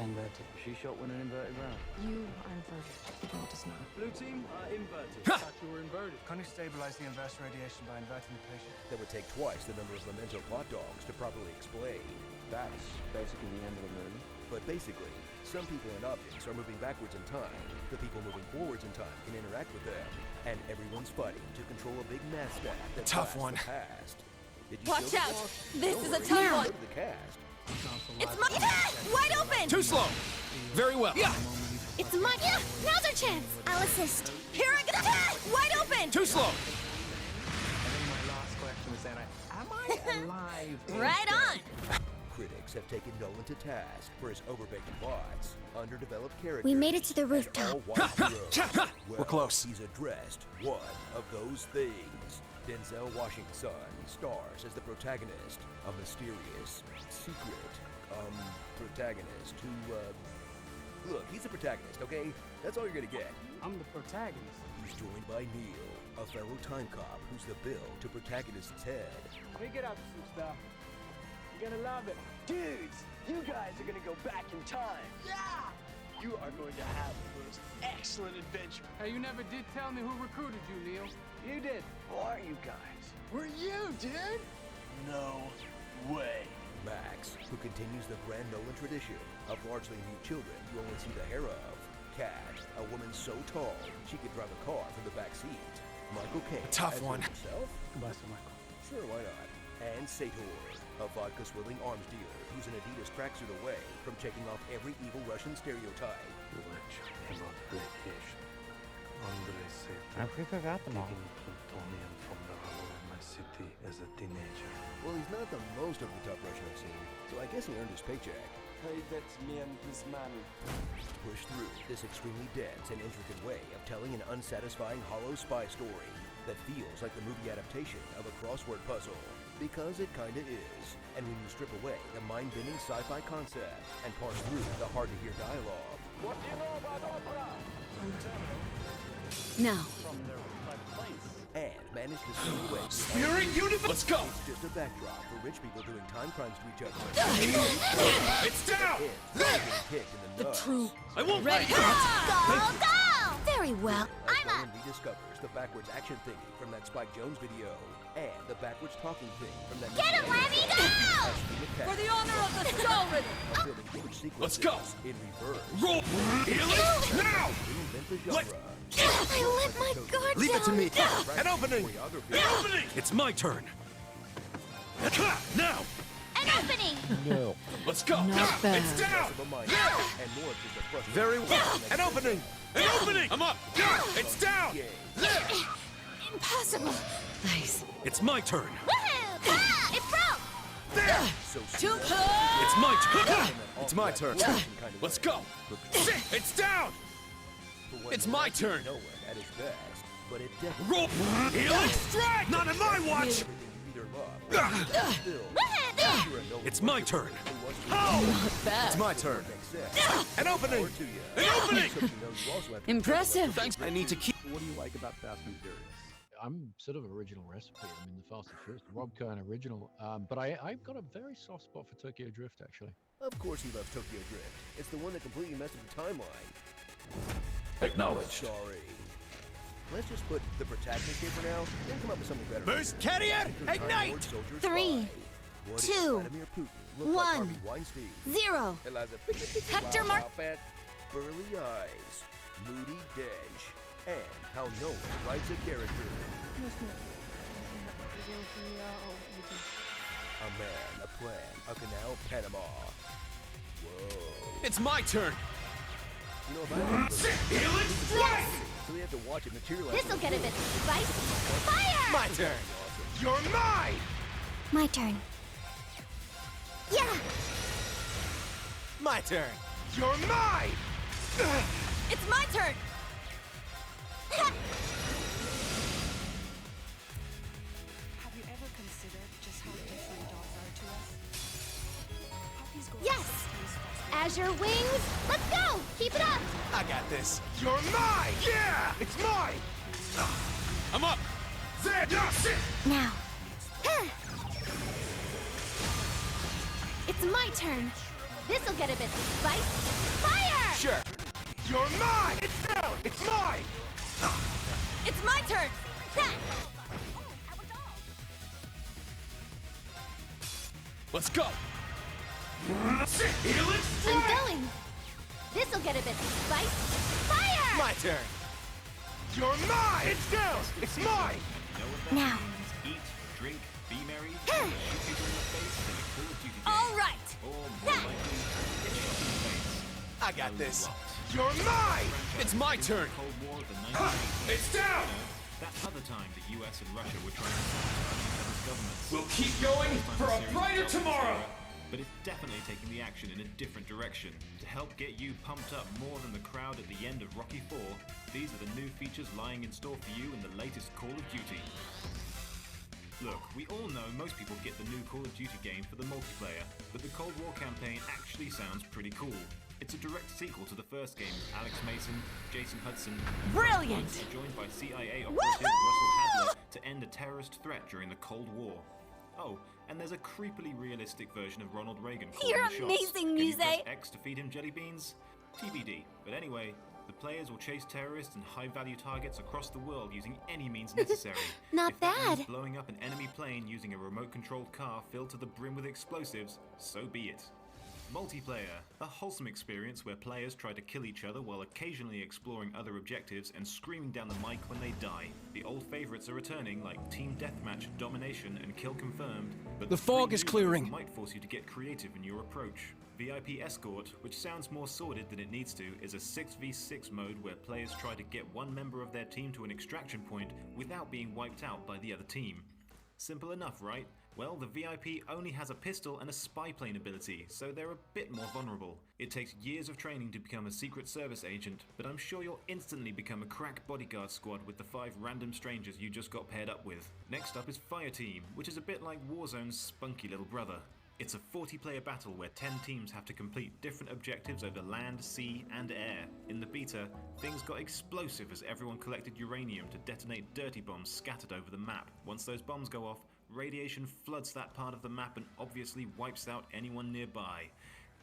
[SPEAKER 20] Inverted. She shot with an inverted round.
[SPEAKER 12] You are inverted. No, it is not.
[SPEAKER 20] Blue team are inverted. Thought you were inverted. Can you stabilize the inverse radiation by inverting the patient?
[SPEAKER 16] That would take twice the number of memento hot dogs to properly explain.
[SPEAKER 18] That's basically the end of the movie.
[SPEAKER 16] But basically, some people and objects are moving backwards in time. The people moving forwards in time can interact with them, and everyone's fighting to control a big mascot that
[SPEAKER 10] Tough
[SPEAKER 16] blasts
[SPEAKER 10] one.
[SPEAKER 16] the past. Did you
[SPEAKER 2] Watch
[SPEAKER 16] still
[SPEAKER 2] out!
[SPEAKER 16] get lost?
[SPEAKER 2] This
[SPEAKER 16] Don't
[SPEAKER 2] is a
[SPEAKER 16] worry,
[SPEAKER 2] tough
[SPEAKER 16] go
[SPEAKER 2] one.
[SPEAKER 16] to the cast.
[SPEAKER 2] It's my wide open.
[SPEAKER 3] Too slow. Very well. Yeah.
[SPEAKER 6] It's my now's our chance. I'll assist.
[SPEAKER 2] Here I go. Wide open.
[SPEAKER 3] Too slow.
[SPEAKER 18] My last question is then, am I alive?
[SPEAKER 2] Right on.
[SPEAKER 16] Critics have taken Nolan to task for his overbaked plots, underdeveloped characters.
[SPEAKER 6] We made it to the
[SPEAKER 16] and
[SPEAKER 6] rooftop.
[SPEAKER 16] all white heroes. Well,
[SPEAKER 10] We're close.
[SPEAKER 16] He's addressed one of those things. Denzel Washington stars as the protagonist, a mysterious, secret, protagonist who, look, he's a protagonist, okay? That's all you're gonna get.
[SPEAKER 18] I'm the protagonist.
[SPEAKER 16] He's joined by Neil, a fellow time cop who's the bill to protagonist's head.
[SPEAKER 9] Pick it up some stuff. You're gonna love it. Dudes, you guys are gonna go back in time. Yeah! You are going to have the most excellent adventure.
[SPEAKER 19] Hey, you never did tell me who recruited you, Neil.
[SPEAKER 9] You did. Who are you guys? We're you, dude! No way.
[SPEAKER 16] Max, who continues the grand Nolan tradition of largely new children you only see the hair of. Kat, a woman so tall she could drive a car from the back seat. Michael Caine,
[SPEAKER 10] A tough
[SPEAKER 16] as
[SPEAKER 10] one.
[SPEAKER 16] himself.
[SPEAKER 18] Goodbye, Sir Michael.
[SPEAKER 16] Sure, why not? And Sator, a vodka-swilling arms dealer who's an Adidas tracksuit away from checking off every evil Russian stereotype.
[SPEAKER 18] You actually about British. Andrei Sator.
[SPEAKER 1] I've forgotten all.
[SPEAKER 18] Taking plutonium from the rubble of my city as a teenager.
[SPEAKER 16] Well, he's not the most over-the-top Russian I've seen, so I guess he earned his paycheck.
[SPEAKER 18] Hey, that's me and his money.
[SPEAKER 16] Push through this extremely dense and intricate way of telling an unsatisfying hollow spy story that feels like the movie adaptation of a crossword puzzle. Because it kinda is. And when you strip away the mind-bending sci-fi concept and parse through the hard-to-hear dialogue,
[SPEAKER 9] What do you know about opera?
[SPEAKER 7] Now.
[SPEAKER 9] From their place.
[SPEAKER 16] and manage to steal away.
[SPEAKER 3] Spirit Universe! Let's go!
[SPEAKER 16] It's just a backdrop for rich people doing time crimes to each other.
[SPEAKER 3] It's down!
[SPEAKER 16] Kicked in the nuts.
[SPEAKER 7] True.
[SPEAKER 3] I won't
[SPEAKER 7] Ready.
[SPEAKER 6] Go, go! Very well.
[SPEAKER 16] As
[SPEAKER 6] I'm up.
[SPEAKER 16] Nolan rediscovers the backwards action thingy from that Spike Jones video, and the backwards talking thing from that.
[SPEAKER 6] Get him, Remy, go!
[SPEAKER 2] For the honor of the sovereign.
[SPEAKER 3] Let's go!
[SPEAKER 16] In reverse.
[SPEAKER 3] Roll! Heal it! Now!
[SPEAKER 16] Reinvent the genre.
[SPEAKER 6] I let my guard
[SPEAKER 10] Leave
[SPEAKER 6] down.
[SPEAKER 10] it to me. An opening.
[SPEAKER 16] Choreography.
[SPEAKER 3] An opening!
[SPEAKER 10] It's my turn. Now.
[SPEAKER 6] An opening.
[SPEAKER 1] No.
[SPEAKER 3] Let's go!
[SPEAKER 7] Not bad.
[SPEAKER 3] It's down!
[SPEAKER 16] Of a mind, and more of just a frustrating.
[SPEAKER 10] Very well. An opening.
[SPEAKER 3] An opening! I'm up! It's down!
[SPEAKER 6] Impossible.
[SPEAKER 7] Nice.
[SPEAKER 10] It's my turn.
[SPEAKER 6] Woohoo! Ah, it broke.
[SPEAKER 16] So
[SPEAKER 2] Too
[SPEAKER 10] It's my turn. It's my turn.
[SPEAKER 3] Let's go! It's down! It's my turn!
[SPEAKER 16] No one at his best, but it definitely
[SPEAKER 3] Roll! Healing strike!
[SPEAKER 10] Not in my watch.
[SPEAKER 16] everything you either love. Still,
[SPEAKER 6] Woohoo!
[SPEAKER 16] you're a no
[SPEAKER 10] It's my turn. It's my turn. An opening.
[SPEAKER 3] An opening!
[SPEAKER 7] Impressive.
[SPEAKER 3] Thanks. I need to keep.
[SPEAKER 18] What do you like about Fast and Furious? I'm sort of original recipe. I'm in the Fast and Furious, Rob Cohen original. But I've got a very soft spot for Tokyo Drift, actually.
[SPEAKER 16] Of course he loves Tokyo Drift. It's the one that completely messed up the timeline.
[SPEAKER 3] Acknowledged.
[SPEAKER 16] Sorry. Let's just put the protagonist here for now, then come up with something better.
[SPEAKER 10] Boost carrier, ignite!
[SPEAKER 6] 3, 2, 1,
[SPEAKER 16] 0.
[SPEAKER 6] 0.
[SPEAKER 16] Hector Mark. Burly eyes, moody dench, and how no one writes a character. A man, a plan, a canal, Panama. Whoa.
[SPEAKER 3] It's my turn!
[SPEAKER 16] You know, if I
[SPEAKER 3] Healing strike!
[SPEAKER 16] so we have to watch it materialize.
[SPEAKER 6] This'll get a bit spicy. Fire!
[SPEAKER 10] My turn. You're mine.
[SPEAKER 6] My turn. Yeah!
[SPEAKER 10] My turn. You're mine.
[SPEAKER 2] It's my turn!
[SPEAKER 14] Have you ever considered just how different dogs are to us? Puppies go
[SPEAKER 6] Yes! Azure wings, let's go! Keep it up!
[SPEAKER 10] I got this. You're mine. Yeah, it's mine.
[SPEAKER 3] I'm up!
[SPEAKER 6] Now. It's my turn. This'll get a bit spicy. Fire!
[SPEAKER 10] Sure. You're mine. It's down. It's mine.
[SPEAKER 2] It's my turn!
[SPEAKER 3] Let's go!
[SPEAKER 6] I'm going. This'll get a bit spicy. Fire!
[SPEAKER 10] My turn. You're mine! It's down! It's mine!
[SPEAKER 6] Now.
[SPEAKER 8] Eat, drink, be merry, shoot people in the face in a Call of Duty game.
[SPEAKER 6] All right.
[SPEAKER 8] Or more likely, get shot in the face.
[SPEAKER 10] I got this. You're mine! It's my turn.
[SPEAKER 8] Cold War of the 1980s.
[SPEAKER 10] It's down!
[SPEAKER 8] That other time the US and Russia were trying to sabotage each other's governments.
[SPEAKER 17] We'll keep going for a brighter tomorrow!
[SPEAKER 8] But it's definitely taking the action in a different direction. To help get you pumped up more than the crowd at the end of Rocky IV, these are the new features lying in store for you in the latest Call of Duty. Look, we all know most people get the new Call of Duty game for the multiplayer, but the Cold War campaign actually sounds pretty cool. It's a direct sequel to the first game with Alex Mason, Jason Hudson, and
[SPEAKER 6] Brilliant!
[SPEAKER 8] joined by CIA operative Russell Hadler to end a terrorist threat during the Cold War. Oh, and there's a creepily realistic version of Ronald Reagan calling
[SPEAKER 6] You're
[SPEAKER 8] the shots.
[SPEAKER 6] amazing,
[SPEAKER 8] Can you press
[SPEAKER 6] Muse.
[SPEAKER 8] X to feed him jelly beans? TBD. But anyway, the players will chase terrorists and high-value targets across the world using any means necessary.
[SPEAKER 6] Not
[SPEAKER 8] if that means
[SPEAKER 6] bad.
[SPEAKER 8] blowing up an enemy plane using a remote-controlled car filled to the brim with explosives, so be it. Multiplayer, a wholesome experience where players try to kill each other while occasionally exploring other objectives and screaming down the mic when they die. The old favorites are returning like Team Deathmatch, Domination, and Kill Confirmed, but
[SPEAKER 17] The fog
[SPEAKER 8] three
[SPEAKER 17] is
[SPEAKER 8] new
[SPEAKER 17] clearing.
[SPEAKER 8] modes might force you to get creative in your approach. VIP Escort, which sounds more sordid than it needs to, is a 6v6 mode where players try to get one member of their team to an extraction point without being wiped out by the other team. Simple enough, right? Well, the VIP only has a pistol and a spy plane ability, so they're a bit more vulnerable. It takes years of training to become a Secret Service agent, but I'm sure you'll instantly become a crack bodyguard squad with the 5 random strangers you just got paired up with. Next up is Fireteam, which is a bit like Warzone's spunky little brother. It's a 40-player battle where 10 teams have to complete different objectives over land, sea, and air. In the beta, things got explosive as everyone collected uranium to detonate dirty bombs scattered over the map. Once those bombs go off, radiation floods that part of the map and obviously wipes out anyone nearby.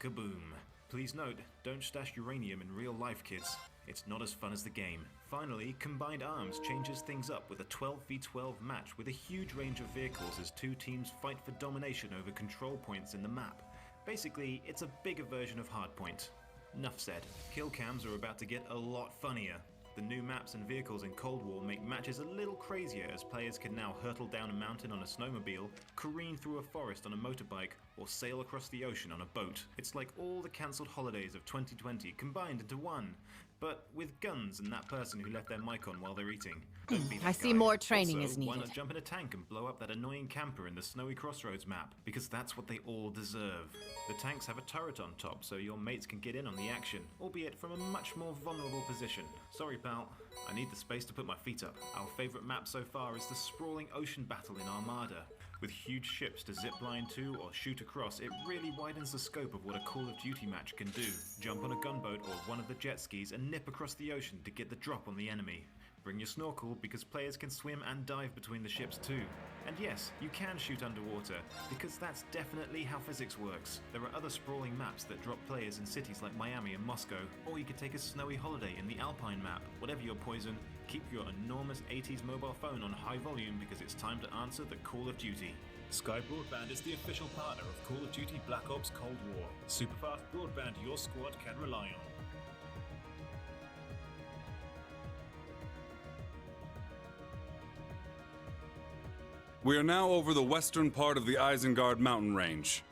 [SPEAKER 8] Kaboom. Please note, don't stash uranium in real life, kids. It's not as fun as the game. Finally, Combined Arms changes things up with a 12v12 match with a huge range of vehicles as 2 teams fight for domination over control points in the map. Basically, it's a bigger version of Hardpoint. Nuff said. Kill cams are about to get a lot funnier. The new maps and vehicles in Cold War make matches a little crazier as players can now hurtle down a mountain on a snowmobile, careen through a forest on a motorbike, or sail across the ocean on a boat. It's like all the cancelled holidays of 2020 combined into one, but with guns and that person who left their mic on while they're eating. Don't be that
[SPEAKER 7] I see
[SPEAKER 8] guy.
[SPEAKER 7] more training
[SPEAKER 8] Also,
[SPEAKER 7] is
[SPEAKER 8] why
[SPEAKER 7] needed.
[SPEAKER 8] not jump in a tank and blow up that annoying camper in the Snowy Crossroads map? Because that's what they all deserve. The tanks have a turret on top so your mates can get in on the action, albeit from a much more vulnerable position. Sorry pal, I need the space to put my feet up. Our favourite map so far is the sprawling ocean battle in Armada. With huge ships to zipline to or shoot across, it really widens the scope of what a Call of Duty match can do. Jump on a gunboat or one of the jet skis and nip across the ocean to get the drop on the enemy. Bring your snorkel because players can swim and dive between the ships too. And yes, you can shoot underwater, because that's definitely how physics works. There are other sprawling maps that drop players in cities like Miami and Moscow, or you could take a snowy holiday in the Alpine map. Whatever your poison, keep your enormous 80s mobile phone on high volume because it's time to answer the Call of Duty. Sky Broadband is the official partner of Call of Duty Black Ops Cold War. Superfast broadband your squad can rely on.
[SPEAKER 11] We are now over the western part of the Isengard mountain range.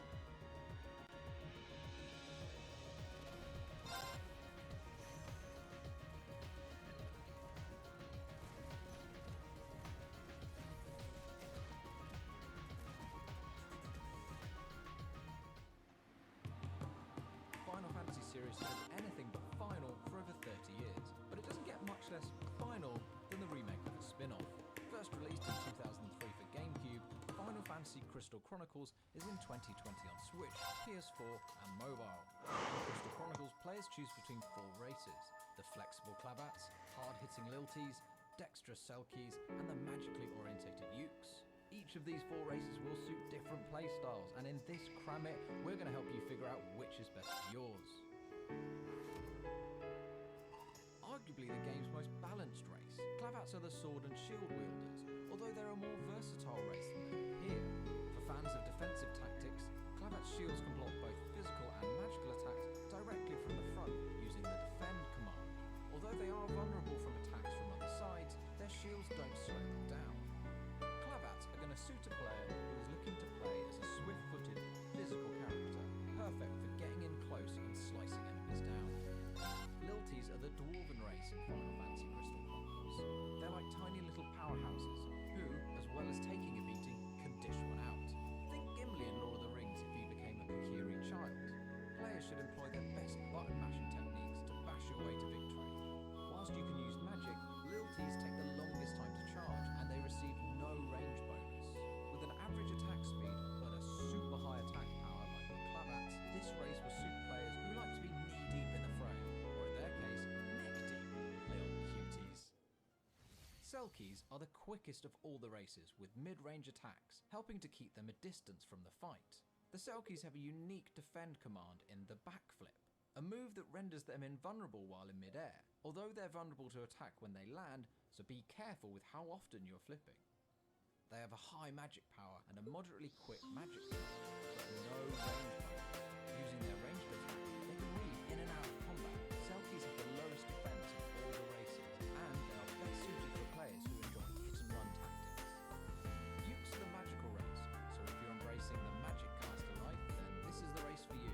[SPEAKER 15] Final Fantasy series has been anything but final for over 30 years, but it doesn't get much less final than the remake of a spin-off. First released in 2003 for GameCube, Final Fantasy Crystal Chronicles is in 2020 on Switch, PS4 and mobile. In Crystal Chronicles, players choose between 4 races: the flexible Clavats, hard-hitting Lilties, dexterous Selkies, and the magically orientated Ukes. Each of these 4 races will suit different playstyles, and in this Cram It, we're going to help you figure out which is best for yours. Arguably the game's most balanced race, Clavats are the sword and shield wielders, although they're a more versatile race than they appear. For fans of defensive tactics, Clavat's shields can block both physical shields don't slow them down. Clavats are going to suit a player who is looking to play as a swift-footed, physical character, perfect for getting in close and slicing enemies down. Lilties are the dwarven race in Final Fantasy Crystal Chronicles. They're like tiny little powerhouses who, as well as taking a beating, can dish one out. Think Gimli in Lord of the Rings if he became a Kokiri child. Players should employ their best button mashing techniques to bash your way to victory. Whilst you can use magic, Lilties take the longest time to charge and they receive no range bonus. With an average attack speed but a super high attack power like the Clavats, this race will suit players who like to be knee-deep in the fray, or in their case, neck-deep, little cuties. Selkies are the quickest of all the races with mid-range attacks, helping to keep them a distance from the fight. The Selkies have a unique defend command in the backflip, a move that renders them invulnerable while in mid-air, although they're vulnerable to attack when they land, so be careful with how often you're flipping. They have a high magic power and a moderately quick magic command, but no range bonus. Using their ranged attack, they can weave in and out of combat. Selkies have the lowest defense of all the races, and they are best suited for players who enjoy hit-and-run tactics. Ukes are the magical race, so if you're embracing the magic caster life, then this is the race for you.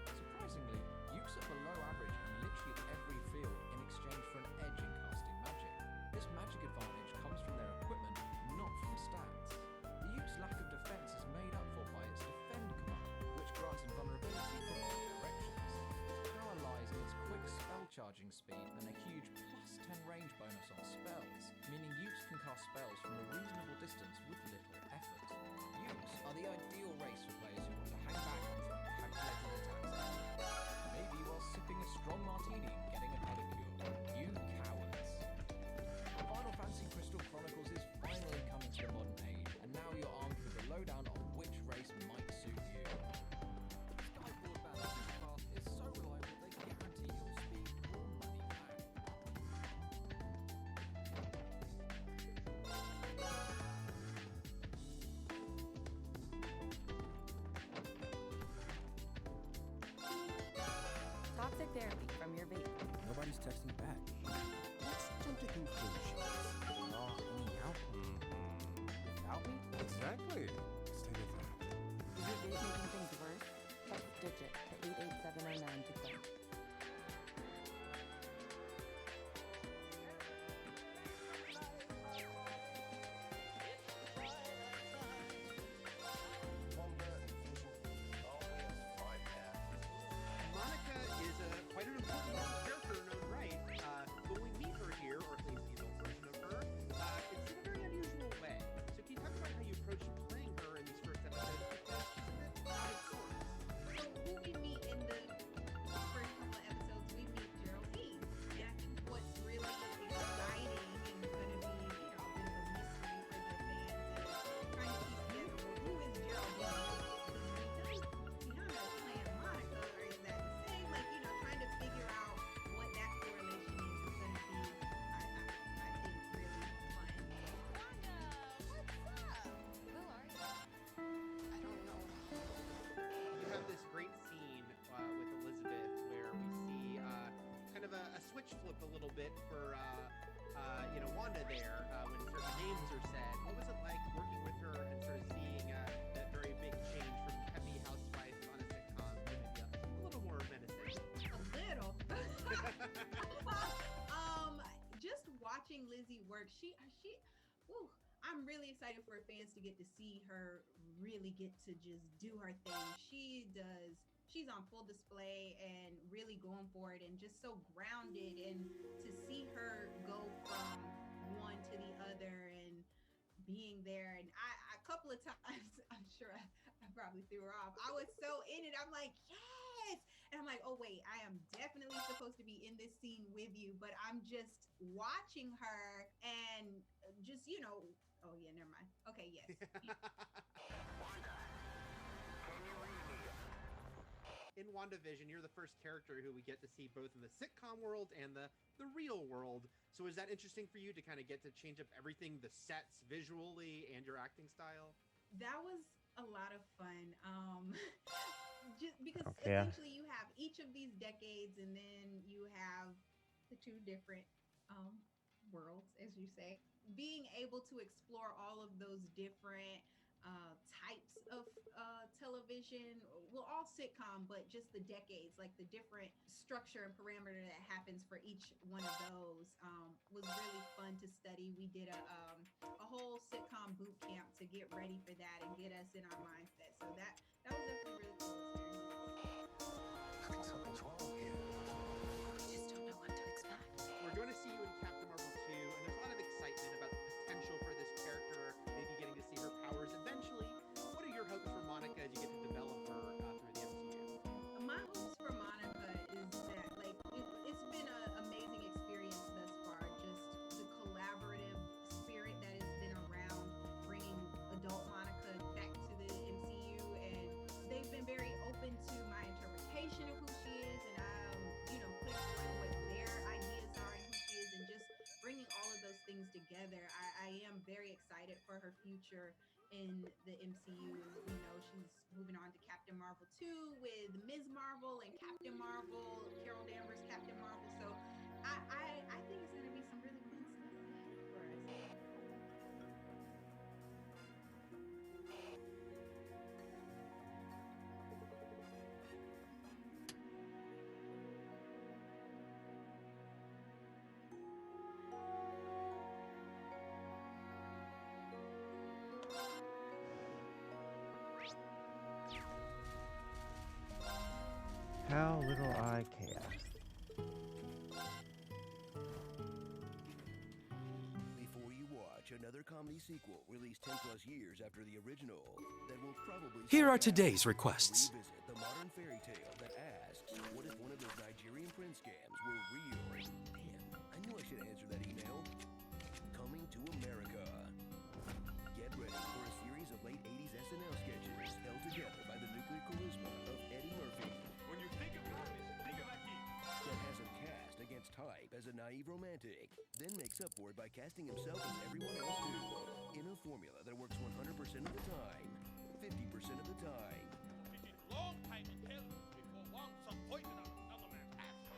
[SPEAKER 15] Surprisingly, Ukes are below average in literally every field in exchange for an edge in casting magic. This magic advantage comes from their equipment, not from stats. The Uke's lack of defense is made up for by its defend command, which grants invulnerability from all directions. Its power lies in its quick spell charging speed and a huge +10 range bonus on spells, meaning Ukes can cast spells from a reasonable distance with little effort. Ukes are the ideal race for players who want to hang back and throw calculated attacks at you. Maybe while sipping a strong martini and getting a pedicure. You cowards. Final Fantasy Crystal Chronicles is finally coming to the modern age, and now you're armed with a lowdown on which race might suit you. Skyboard Band Superfast is so reliable they guarantee you'll speed your money back.
[SPEAKER 21] Toxic therapy from your vape.
[SPEAKER 20] Nobody's texting back. Let's jump to conclusions. We're all hanging out without me?
[SPEAKER 1] Exactly. Stay with that.
[SPEAKER 21] Is your vape making things worse? Text digit to 88709 to quit.
[SPEAKER 4] Monica is quite an important character in her own right. When we meet her here, or at least the adult version of her, it's in a very unusual way. So can you talk about how you approached playing her in these first episodes? Because she's a bit out of sorts.
[SPEAKER 5] So who we meet in the first couple of episodes, we meet Geraldine. And I think what's really exciting and going to be, a bit of a mystery for the fans is trying to piece together, well, who is Geraldine? Tiana is playing Monica, or is that the same? Like, trying to figure out what that correlation is going to be, I think, really fun.
[SPEAKER 6] Wanda, what's up? Who are you? I don't know.
[SPEAKER 4] You have this great scene with Elizabeth where we see kind of a switch flip a little bit for Wanda there when certain names are said. What was it like working with her and sort of seeing that very big change from happy housewife on a sitcom to maybe a little more menacing?
[SPEAKER 5] A little. Just watching Lizzie work, whew, I'm really excited for fans to get to see her really get to just do her thing. She's on full display and really going for it and just so grounded, and to see her go from one to the other and being there, and I a couple of times I'm sure I probably threw her off. I was so in it. I'm like, yes, and I'm like, oh wait, I am definitely supposed to be in this scene with you, but I'm just watching her and just oh yeah, never mind. Okay, yes.
[SPEAKER 4] In WandaVision, you're the first character who we get to see both in the sitcom world and the real world. So is that interesting for you to kind of get to change up everything, the sets visually and your acting style?
[SPEAKER 5] That was a lot of fun. Just because
[SPEAKER 1] Okay.
[SPEAKER 5] essentially you have each of these decades, and then you have the two different worlds, as you say. Being able to explore all of those different types of television, well, all sitcom, but just the decades, like the different structure and parameter that happens for each one of those was really fun to study. We did a whole sitcom boot camp to get ready for that and get us in our mindset. So that was definitely really cool experience.
[SPEAKER 4] I think something's wrong here.
[SPEAKER 14] We just don't know what to expect.
[SPEAKER 4] We're going to see you in Captain Marvel 2, and there's a lot of excitement about the potential for this character, maybe getting to see her powers eventually. What are your hopes for Monica as you get to develop her through the MCU?
[SPEAKER 5] My hopes for Monica is that, like, it's been an amazing experience thus far. Just the collaborative spirit that has been around bringing adult Monica back to the MCU, and they've been very open to my interpretation of who she is, and putting forward what their ideas are and who she is, and just bringing all of those things together. I am very excited for her future in the MCU. We know she's moving on to Captain Marvel 2 with Ms. Marvel and Captain Marvel, Carol Danvers, Captain Marvel. So I think it's going to be some really fun stuff for us.
[SPEAKER 1] How little I care.
[SPEAKER 16] Before you watch another comedy sequel released 10 plus years after the original, that will probably
[SPEAKER 10] Here are today's requests.
[SPEAKER 16] revisit the modern fairy tale that asks, what if one of those Nigerian prince scams were real? Man, I knew I should answer that email. Coming to America. Get ready for a series of late 80s SNL sketches held together by the nuclear charisma of Eddie Murphy.
[SPEAKER 17] When you think of darkness, think of that key.
[SPEAKER 16] That has him cast against type as a naive romantic, then makes up for it by casting himself as everyone else do, in a formula that works 100% of the time, 50% of the time.
[SPEAKER 19] It is long time in hell before one some poison up another man's ass.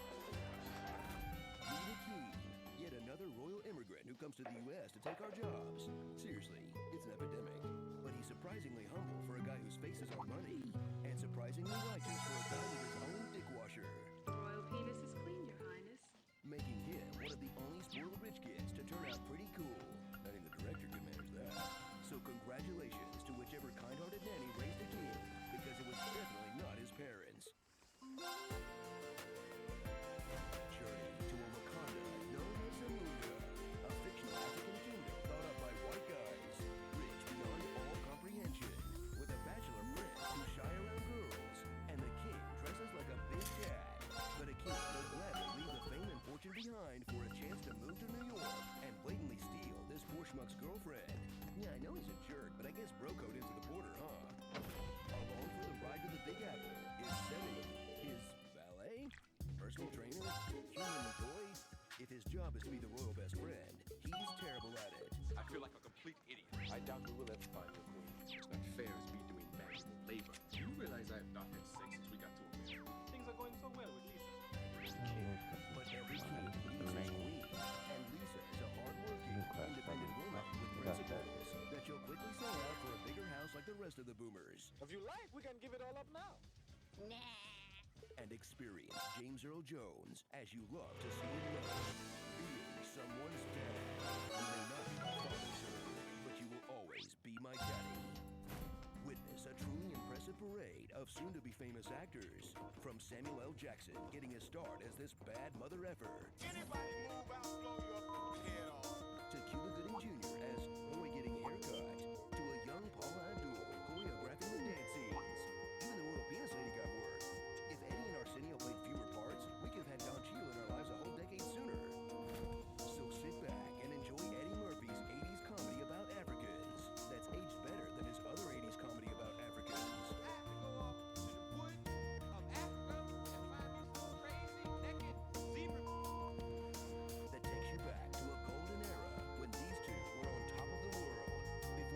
[SPEAKER 16] Meet Akeem, yet another royal immigrant who comes to the U.S. to take our jobs. Seriously, it's an epidemic. But he's surprisingly humble for a guy whose face is on money, and surprisingly righteous for a guy with his own dick washer.
[SPEAKER 14] Royal penis is clean, Your Highness.
[SPEAKER 16] Making him one of the only spoiled rich kids to turn out pretty cool. I think the director could manage that. So congratulations to whichever kind-hearted nanny raised Akeem, because it was definitely not his parents. Journey to a Wakanda known as Zamunda, a fictional African kingdom thought up by white guys, rich beyond all comprehension, with a bachelor prince who shy around girls, and the king dresses like a big cat. But Akeem will gladly leave the fame and fortune behind for a chance to move to New York and blatantly steal this poor schmuck's girlfriend. Yeah, I know he's a jerk, but I guess bro code into the border, huh? Along for the ride to the Big Apple is Semi, his valet, personal trainer, human toy. If his job is to be the royal best friend, he's terrible at it.
[SPEAKER 19] I feel like a complete idiot.
[SPEAKER 20] I doubt we will ever find your queen. It's not fair as me doing manual labor. You realize I have not had sex since we got to America. Things are going so well with Lisa.
[SPEAKER 16] But every king needs his queen, and Lisa is a hard-working, independent woman with principles that she'll quickly sell out for a bigger house like the rest of the boomers.
[SPEAKER 20] If you like, we can give it all up now.
[SPEAKER 16] And experience James Earl Jones as you love to see him love, being someone's dad. You may not be my father, sir, but you will always be my daddy. Witness a truly impressive parade of soon-to-be famous actors, from Samuel L. Jackson getting his start as this bad mother effer.
[SPEAKER 19] Anybody move out, blow your head off.
[SPEAKER 16] To Cuba Gooding Jr. as Boy getting a haircut, to a young Paula Abdul choreographing the dance scenes. Even the royal penis lady got work. If Eddie and Arsenio played fewer parts, we could have had Don Cheadle in our lives a whole decade sooner. So sit back and enjoy Eddie Murphy's 80s comedy about Africans that's aged better than his other 80s comedy about Africans.
[SPEAKER 19] I have to go off to the woods of Africa and find me some crazy, naked zebra.
[SPEAKER 16] That takes you back to a golden era when these two were on top of the world, before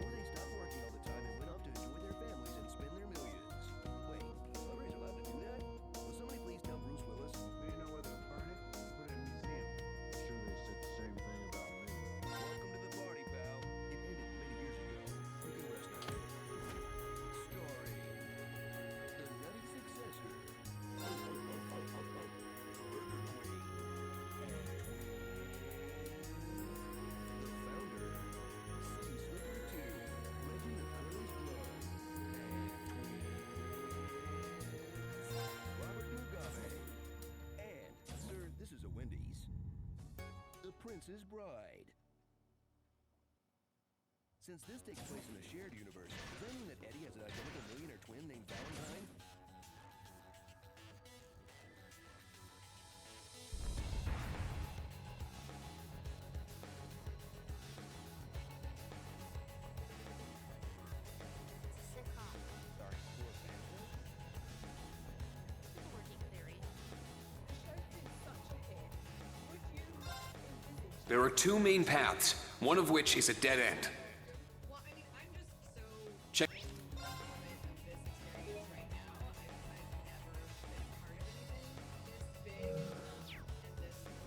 [SPEAKER 16] Prince's Bride. Since this takes place in a shared universe, does that mean that Eddie has an identical millionaire twin named Valentine?
[SPEAKER 3] There are two main paths, one of which is a dead end. Check.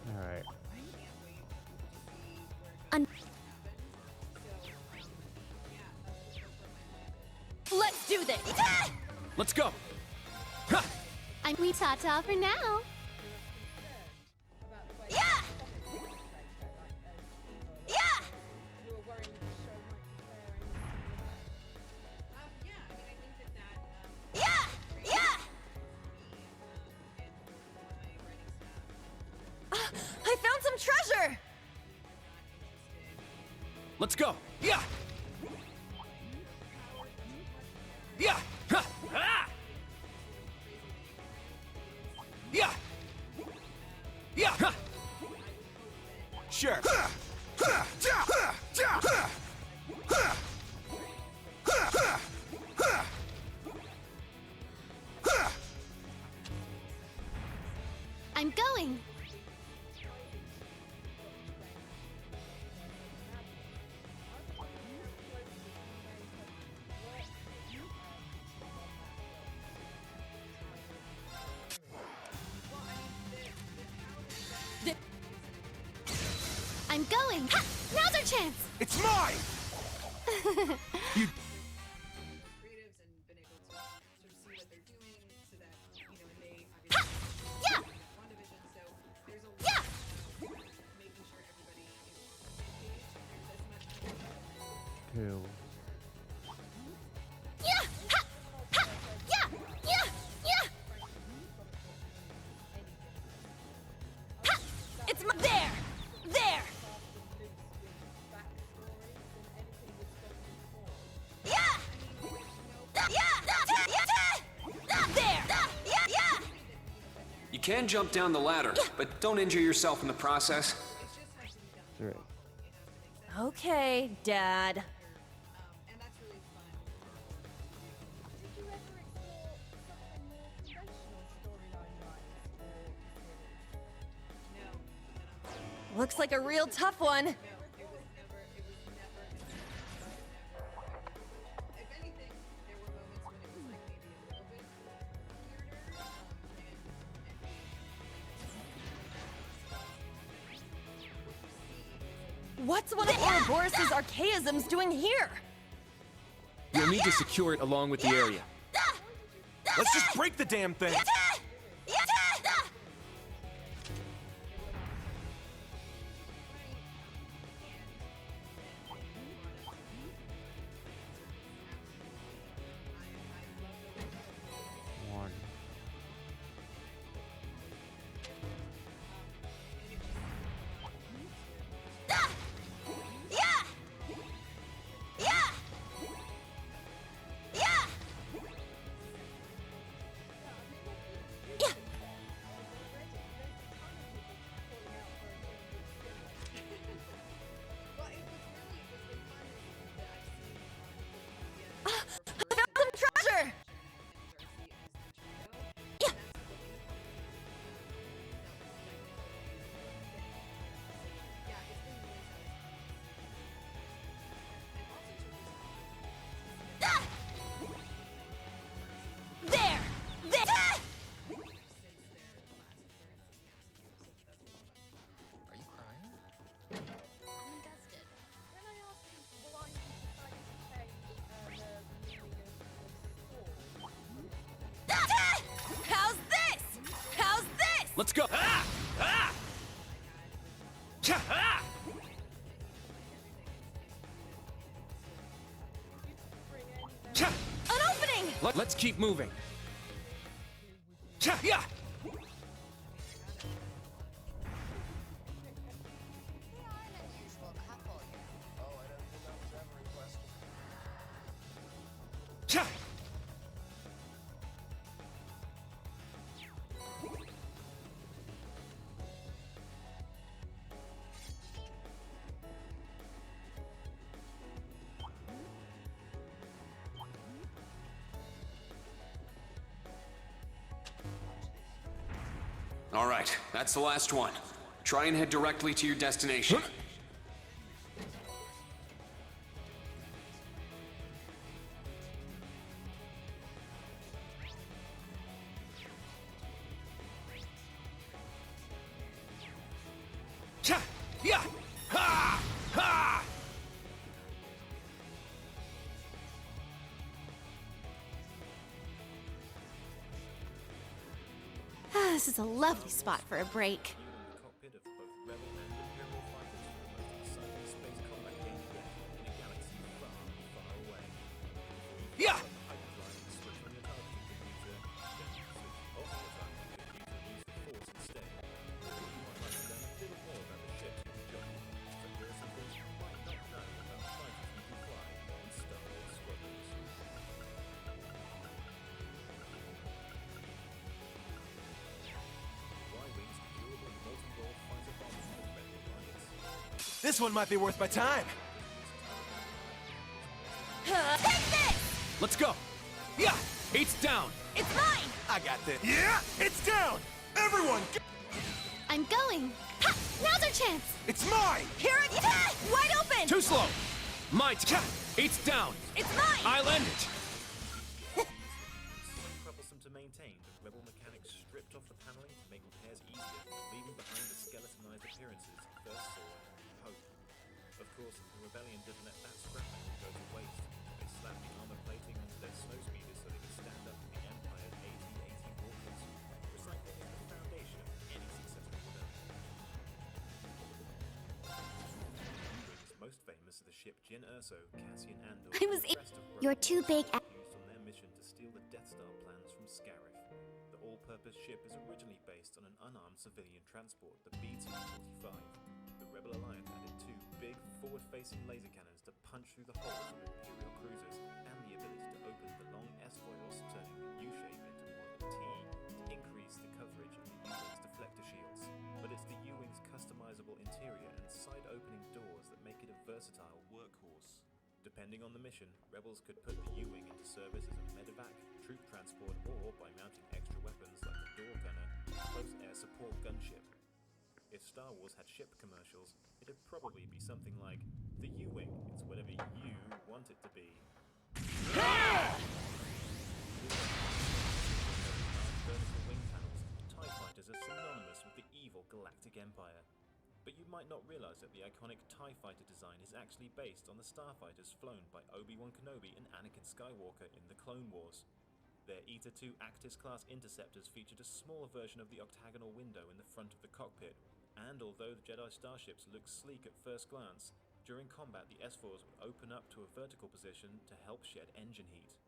[SPEAKER 1] All right.
[SPEAKER 6] Let's do this!
[SPEAKER 17] Let's go!
[SPEAKER 6] I'm we ta-ta for now. Yeah! Yeah! Yeah! Yeah!
[SPEAKER 2] I found some treasure!
[SPEAKER 17] Let's go! Yeah! Yeah! Ha! Ah! Yeah! Yeah! Ha! Sure.
[SPEAKER 6] I'm going. I'm going. Ha! Now's our chance.
[SPEAKER 17] It's mine. You.
[SPEAKER 5] Creatives and been able to sort of see what they're doing so that, you know, and they
[SPEAKER 6] Ha!
[SPEAKER 5] obviously
[SPEAKER 6] Yeah!
[SPEAKER 5] WandaVision, so there's a
[SPEAKER 6] Yeah!
[SPEAKER 5] lot of making sure everybody is on the same page. There's as much
[SPEAKER 1] Kill.
[SPEAKER 6] Yeah! Ha! Ha! Yeah! Yeah! Yeah! Ha! It's my there! There! Yeah! Yeah! Yeah! There! Yeah! Yeah!
[SPEAKER 3] You can jump down the ladder, but don't injure yourself in the process.
[SPEAKER 1] Right.
[SPEAKER 2] Okay, Dad.
[SPEAKER 5] and that's really fun.
[SPEAKER 12] Did you ever explore something more conventional storyline-wise for the series?
[SPEAKER 2] Looks like a real tough one.
[SPEAKER 5] If anything, there were moments when it was like maybe a little bit weirder.
[SPEAKER 2] What's one of Ouroboros' archaisms doing here?
[SPEAKER 17] You'll need to secure it along with the area.
[SPEAKER 10] Let's just break the damn thing!
[SPEAKER 1] One.
[SPEAKER 6] Yeah! Yeah! Yeah! Yeah!
[SPEAKER 2] I found some treasure!
[SPEAKER 6] Yeah! Ah! There! There! Ah!
[SPEAKER 15] Are you crying?
[SPEAKER 6] I'm disgusted.
[SPEAKER 12] Can I ask you why you decided to change the meaning of sword?
[SPEAKER 2] Ah! How's this? How's this?
[SPEAKER 17] Let's go! Ah! Ah! Cha! Ah! Cha!
[SPEAKER 2] An opening!
[SPEAKER 17] Let's keep moving. Cha! Yeah! Cha!
[SPEAKER 3] All right, that's the last one. Try and head directly to your destination.
[SPEAKER 17] Cha! Yeah! Ha! Ha!
[SPEAKER 6] This is a lovely spot for a break.
[SPEAKER 8] Cockpit of both Rebel and Imperial fighters for the most exciting space combat game yet in a galaxy far, far away.
[SPEAKER 17] Yeah!
[SPEAKER 8] Hyperdrive, switch on your targeting computer, then switch off your targeting computer and use the Force instead. You might like to learn a little more about the ships you'll be joining, but there are some things you might not know about the fighters you can fly in Star Wars Squadrons. Y-Wing's durable multi-role fighter bombs with Rebel Alliance.
[SPEAKER 10] This one might be worth my time.
[SPEAKER 6] Take this!
[SPEAKER 17] Let's go! Yeah! 8's down!
[SPEAKER 6] It's mine!
[SPEAKER 10] I got this. Yeah! It's down! Everyone!
[SPEAKER 6] I'm going. Ha! Now's our chance!
[SPEAKER 10] It's mine!
[SPEAKER 6] Here it is! Wide open!
[SPEAKER 17] Too slow! My 8's down!
[SPEAKER 6] It's mine!
[SPEAKER 17] I'll end it!
[SPEAKER 8] Troublesome to maintain, the Rebel mechanics stripped off the paneling to make repairs easier, leaving behind the skeletonized appearances you first saw in Hope. Of course, the Rebellion didn't let that scrap metal go to waste. They slapped the armor plating onto their snowspeeders so they could stand up to the Empire's AT-AT walkers. Recycling is the foundation of any successful rebellion. Wing's most famous are the ship Jyn Erso, Cassian Andor,
[SPEAKER 6] I was
[SPEAKER 8] and the rest of
[SPEAKER 6] You're
[SPEAKER 8] Rebel
[SPEAKER 6] too big.
[SPEAKER 8] used on their mission to steal the Death Star plans from Scarif. The all-purpose ship is originally based on an unarmed civilian transport, the BT-45. The Rebel Alliance added two big, forward-facing laser cannons to punch through the holes of Imperial cruisers, and the ability to open the long S-foils, turning the U-shape into more of a T, to increase the coverage of the U-Wing's deflector shields. But it's the U-Wing's customizable interior and side-opening doors that make it a versatile workhorse. Depending on the mission, Rebels could put the U-Wing into service as a medevac, troop transport, or by mounting extra weapons like the door gunner and close air support gunship. If Star Wars had ship commercials, it'd probably be something like, the U-Wing, it's whatever you want it to be. Vertical wing panels, TIE fighters are synonymous with the evil Galactic Empire. But you might not realize that the iconic TIE fighter design is actually based on the starfighters flown by Obi-Wan Kenobi and Anakin Skywalker in the Clone Wars. Their Eta II Actis-class interceptors featured a smaller version of the octagonal window in the front of the cockpit, and although the Jedi starships look sleek at first glance, during combat the S-4s would open up to a vertical position to help shed engine heat.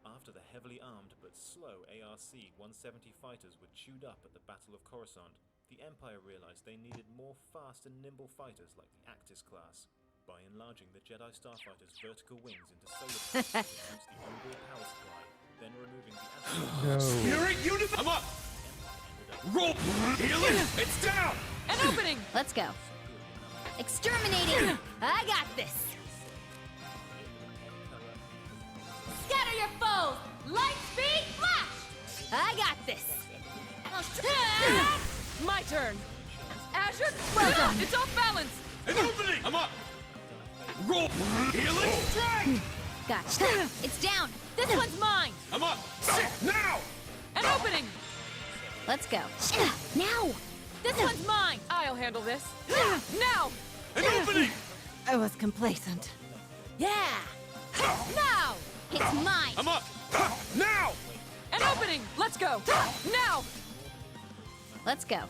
[SPEAKER 8] After the heavily armed but slow ARC-170 fighters were chewed up at the Battle of Coruscant, the Empire realized they needed more fast and nimble fighters like the Actis class. By enlarging the Jedi Starfighters' vertical wings into solar panels to reduce the onboard power supply, then removing the
[SPEAKER 17] Spirit Unit! I'm up! Roll! Healing! It's down!
[SPEAKER 7] An opening!
[SPEAKER 6] Let's go. Exterminating! I got this! Scatter your foes! Light speed flash! I got this!
[SPEAKER 7] My turn! Azure, welcome! It's off balance!
[SPEAKER 17] An opening! I'm up! Roll! Healing! Strike!
[SPEAKER 6] Gotcha. It's down!
[SPEAKER 7] This one's mine!
[SPEAKER 17] I'm up! Now!
[SPEAKER 7] An opening!
[SPEAKER 6] Let's go. Now!
[SPEAKER 7] This one's mine! I'll handle this. Now!
[SPEAKER 17] An opening!
[SPEAKER 7] I was complacent.
[SPEAKER 6] Yeah!
[SPEAKER 7] Now!
[SPEAKER 6] It's mine!
[SPEAKER 17] I'm up! Now!
[SPEAKER 7] An opening! Let's go! Now!
[SPEAKER 6] Let's go.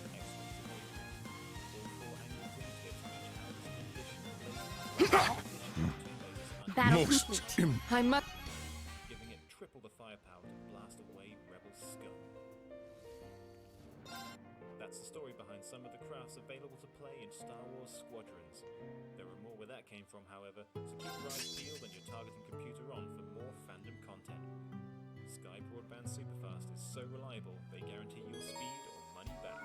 [SPEAKER 6] Battle complete.
[SPEAKER 7] I must.
[SPEAKER 8] giving it triple the firepower to blast away Rebel scum. That's the story behind some of the crafts available to play in Star Wars Squadrons. There are more where that came from, however, so keep your eyes peeled and your targeting computer on for more fandom content. so reliable, they guarantee your speed or money back.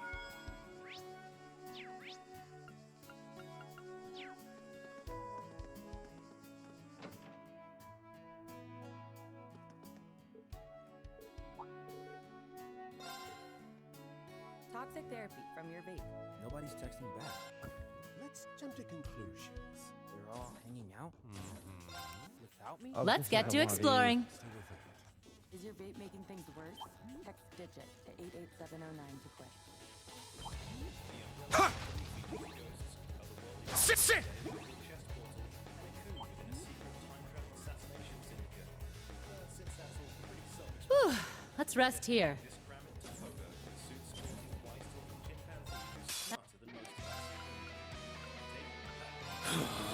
[SPEAKER 21] Toxic therapy from your vape.
[SPEAKER 10] Nobody's texting back.
[SPEAKER 13] Let's jump to conclusions.
[SPEAKER 15] We're all hanging out without me?
[SPEAKER 21] Let's get to exploring. Is your vape making things worse? Text digit to 88709 to quit.
[SPEAKER 8] Ha!
[SPEAKER 11] Sit!
[SPEAKER 21] Whew, let's rest here.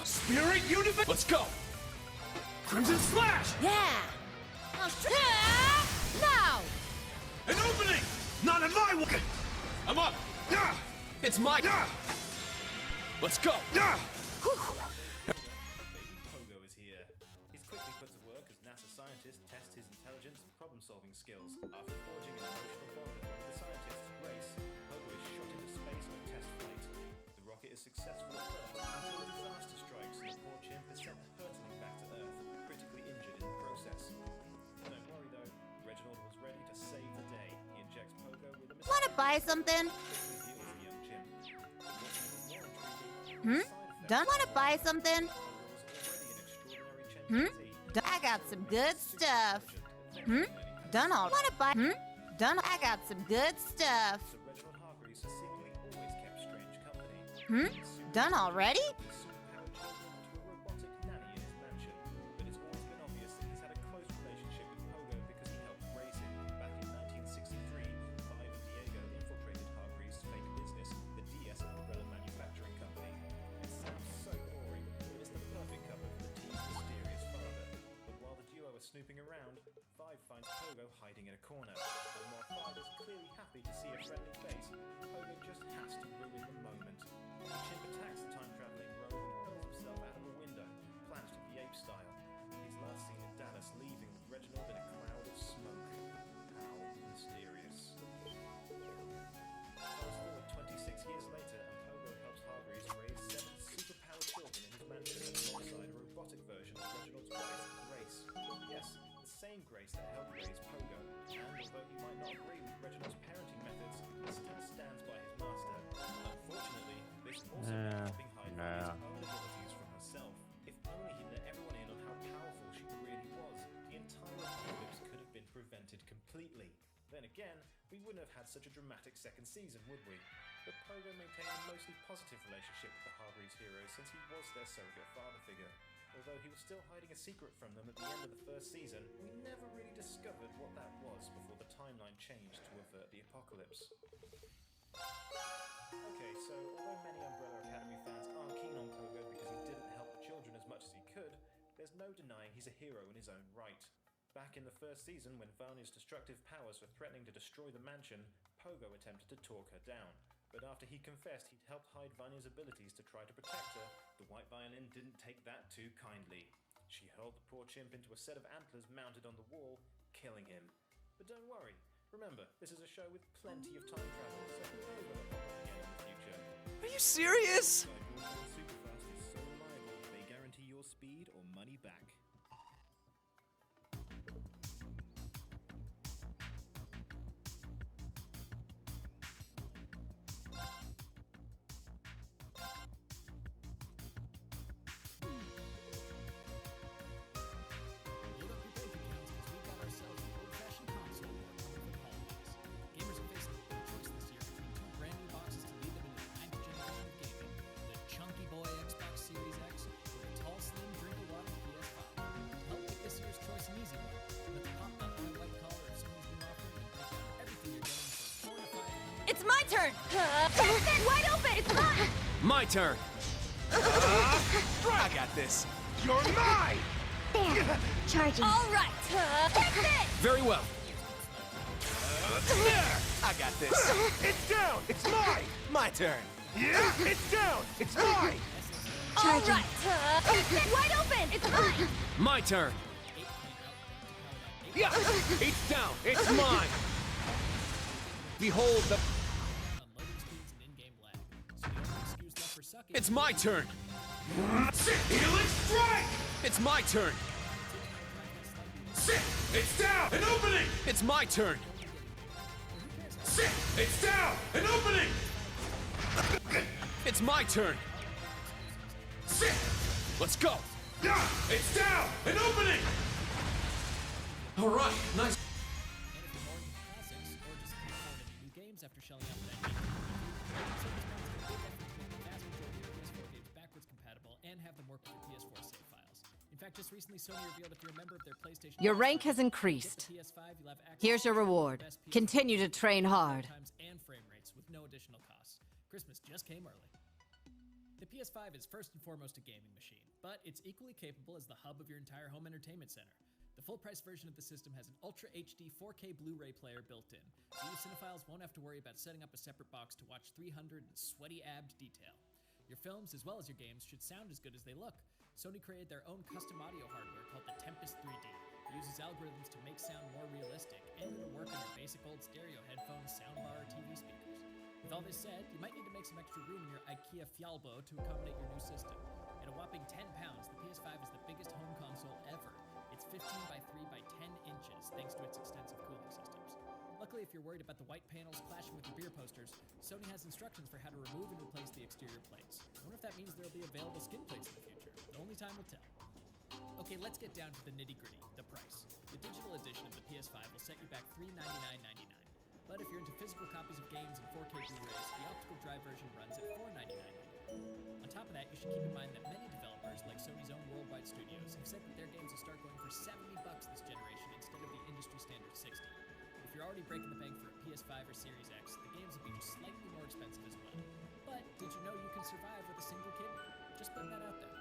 [SPEAKER 17] Spirit Universe! Let's go! Crimson Slash!
[SPEAKER 21] Yeah! Now!
[SPEAKER 17] An opening! Not in my way! I'm up! Yeah! It's my... Yeah! Let's go! Yeah!
[SPEAKER 8] Baby Pogo is here. He's quickly put to work as NASA scientists test his intelligence and problem-solving skills. After forging an emotional bond with the scientists' race, Pogo is shot into space on a test flight. The rocket is successful at first until a disaster strikes and the poor chimp is sent hurtling back to Earth, critically injured in the process. Don't worry though, Reginald was ready to save the day. He injects Pogo with a
[SPEAKER 6] Wanna buy something? Done? Wanna buy something? I got some good stuff. Done all. Wanna buy? Done. I got some good stuff.
[SPEAKER 8] So Reginald Hargreaves has seemingly always kept strange company.
[SPEAKER 6] Done already?
[SPEAKER 8] Robotic nanny in his mansion, but it's always been obvious that he's had a close relationship with Pogo because he helped raise him. Back in 1963, Clive and Diego infiltrated Hargreaves' fake business, the DS Umbrella Manufacturing Company. It sounds so boring, but it's the perfect cover for the team's mysterious father. But while the duo are snooping around, Five finds Pogo hiding in a corner. And while Five is clearly happy to see a friendly face, Pogo just has to ruin the moment. The chimp attacks the time-traveling rogue and hurls himself out of a window, Planet of the Apes style. He's last seen in Dallas, leaving with Reginald in a cloud of smoke. How mysterious. Fast forward 26 years later, and Pogo helps Hargreaves raise 7 superpowered children in his mansion alongside a robotic version of Reginald's wife, Grace. Yes, the same Grace that helped raise Pogo. And although he might not agree with Reginald's parenting methods, he still stands by his master. Unfortunately, this also meant helping hide his own abilities from herself. If only he'd let everyone in on how powerful she really was, the entire apocalypse could have been prevented completely. Then again, we wouldn't have had such a dramatic second season, would we? But Pogo maintained a mostly positive relationship with the Hargreaves heroes since he was their surrogate father figure. Although he was still hiding a secret from them at the end of the first season, we never really discovered what that was before the timeline changed to avert the apocalypse. Okay, so although many Umbrella Academy fans aren't keen on Pogo because he didn't help the children as much as he could, there's no denying he's a hero in his own right. Back in the first season, when Vanya's destructive powers were threatening to destroy the mansion, Pogo attempted to talk her down. But after he confessed he'd helped hide Vanya's abilities to try to protect her, the White Violin didn't take that too kindly. She hurled the poor chimp into a set of antlers mounted on the wall, killing him. But don't worry, remember, this is a show with plenty of time travel, so who knows when it'll pop up again in the future.
[SPEAKER 10] Are you serious?
[SPEAKER 8] Superfast is so reliable, they guarantee your speed or money back.
[SPEAKER 2] It's my turn! Wide open! It's mine!
[SPEAKER 10] My turn! I got this! You're mine!
[SPEAKER 6] Bam! Charging.
[SPEAKER 2] All right! Take this!
[SPEAKER 10] Very well. I got this.
[SPEAKER 17] It's down! It's mine!
[SPEAKER 10] My turn.
[SPEAKER 17] Yeah! It's down! It's mine!
[SPEAKER 2] All right! Wide open! It's mine!
[SPEAKER 10] My turn. Yeah! It's down! It's mine!
[SPEAKER 3] Behold the... It's my turn!
[SPEAKER 17] Sit! Healing strike!
[SPEAKER 3] It's my turn!
[SPEAKER 17] Sit! It's down! An opening!
[SPEAKER 3] It's my turn!
[SPEAKER 17] Sit! It's down! An opening!
[SPEAKER 3] It's my turn!
[SPEAKER 17] Sit!
[SPEAKER 3] Let's go!
[SPEAKER 17] It's down! An opening!
[SPEAKER 3] Alright, nice.
[SPEAKER 9] After shelling out that game. Backwards compatible and have them work with your PS4 save files. In fact, just recently Sony revealed if you're a member of their PlayStation.
[SPEAKER 22] Your rank has increased. Here's your reward. Continue to train hard.
[SPEAKER 9] Times and frame rates with no additional costs. Christmas just came early. The PS5 is first and foremost a gaming machine, but it's equally capable as the hub of your entire home entertainment center. The full-price version of the system has an Ultra HD 4K Blu-ray player built in, so you cinephiles won't have to worry about setting up a separate box to watch 300 sweaty-abbed detail. Your films, as well as your games, should sound as good as they look. Sony created their own custom audio hardware called the Tempest 3D. It uses algorithms to make sound more realistic, and it'll work on your basic old stereo headphones, soundbar, or TV speakers. With all this said, you might need to make some extra room in your IKEA Fjallbo to accommodate your new system. At a whopping 10 pounds, the PS5 is the biggest home console ever. It's 15 by 3 by 10 inches, thanks to its extensive cooling systems. Luckily, if you're worried about the white panels clashing with your beer posters, Sony has instructions for how to remove and replace the exterior plates. I wonder if that means there'll be available skin plates in the future. Only time will tell. Okay, let's get down to the nitty-gritty, the price. The digital edition of the PS5 will set you back $399.99. But if you're into physical copies of games and 4K Blu-rays, the optical drive version runs at $499.99. On top of that, you should keep in mind that many developers, like Sony's own Worldwide Studios, have said that their games will start going for $70 this generation instead of the industry standard $60. If you're already breaking the bank for a PS5 or Series X, the games will be just slightly more expensive as well. But did you know you can survive with a single kidney? Just putting that out there.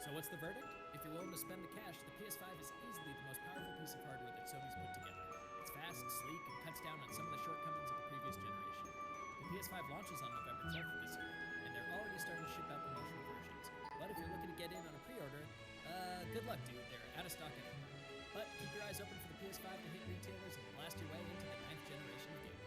[SPEAKER 9] So what's the verdict? If you're willing to spend the cash, the PS5 is easily the most powerful piece of hardware that Sony's put together. It's fast, sleek, and cuts down on some of the shortcomings of the previous generation. The PS5 launches on November 12th of this year, and they're already starting to ship out promotional versions. But if you're looking to get in on a pre-order, good luck, dude. They're out of stock anyway. But keep your eyes open for the PS5 to hit retailers and blast your way into the 9th generation of gaming.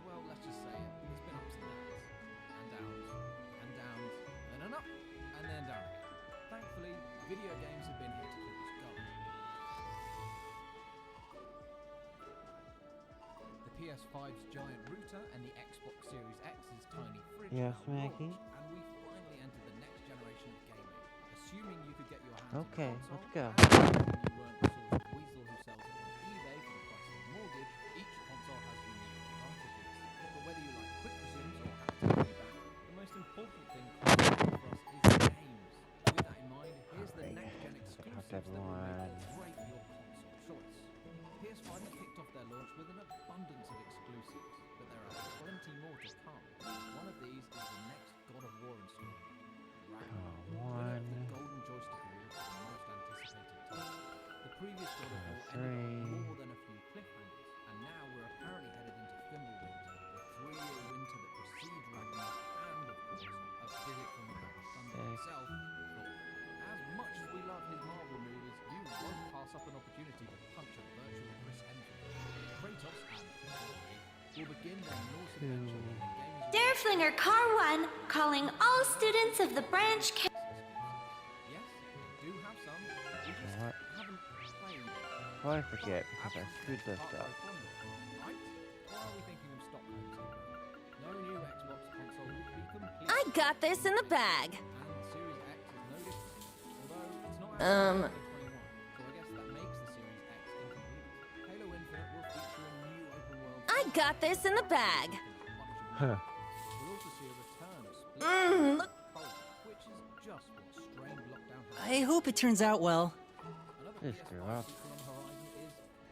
[SPEAKER 15] Well, let's just say it. It's been ups and downs, and downs, and then an up, and then down again. Thankfully, video games have been here to keep us going. The PS5's giant router and the Xbox Series X's tiny fridge
[SPEAKER 1] Yes,
[SPEAKER 15] now
[SPEAKER 1] Maggie?
[SPEAKER 15] launched, and we finally entered the next generation of gaming. Assuming you could get your hands
[SPEAKER 1] Okay,
[SPEAKER 15] on a console,
[SPEAKER 1] let's go.
[SPEAKER 15] and you weren't the sort of weasel who sells it on eBay for the price of a mortgage, each console has unique advantages. But whether you like quick resumes or haptic feedback, the most important thing for us is games. With that in mind, here's the next-gen exclusives that will make or break your console choice. PS5 have kicked off their launch with an abundance of exclusives, but there are plenty more to come. One of these is the next God of War installment, Ragnarok. Winner of the Golden Joystick Award for the most anticipated title. The previous God of War ended on more than a few cliffhangers, and now we're apparently headed into Fimbulwinter, the 3-year winter that precedes Ragnarok, and of course, a visit from the God of Thunder himself, Thor. As much as we love his Marvel movies, you won't pass up an opportunity to punch a virtual Chris Hemsworth. Kratos and Valkyrie will begin their Norse adventure in gamers.
[SPEAKER 6] Dareflinger Car 1 calling all students of the branch.
[SPEAKER 15] Yes, we do have some. We just
[SPEAKER 1] What?
[SPEAKER 15] haven't played.
[SPEAKER 1] Oh, I forget because I screwed this up.
[SPEAKER 15] Right? Or are we thinking of Stockholm Syndrome? No new Xbox console would be complete.
[SPEAKER 2] I got this in the bag.
[SPEAKER 15] And the Series X is no different. Although it's not out until 2021, so I guess that makes the Series X incomplete. Halo Infinite will feature a new open world.
[SPEAKER 2] I got this in the bag.
[SPEAKER 1] Huh.
[SPEAKER 15] We'll also see a return of Split
[SPEAKER 2] Look.
[SPEAKER 15] which is just what strained lockdown
[SPEAKER 23] I hope it turns out well.
[SPEAKER 1] This screw up.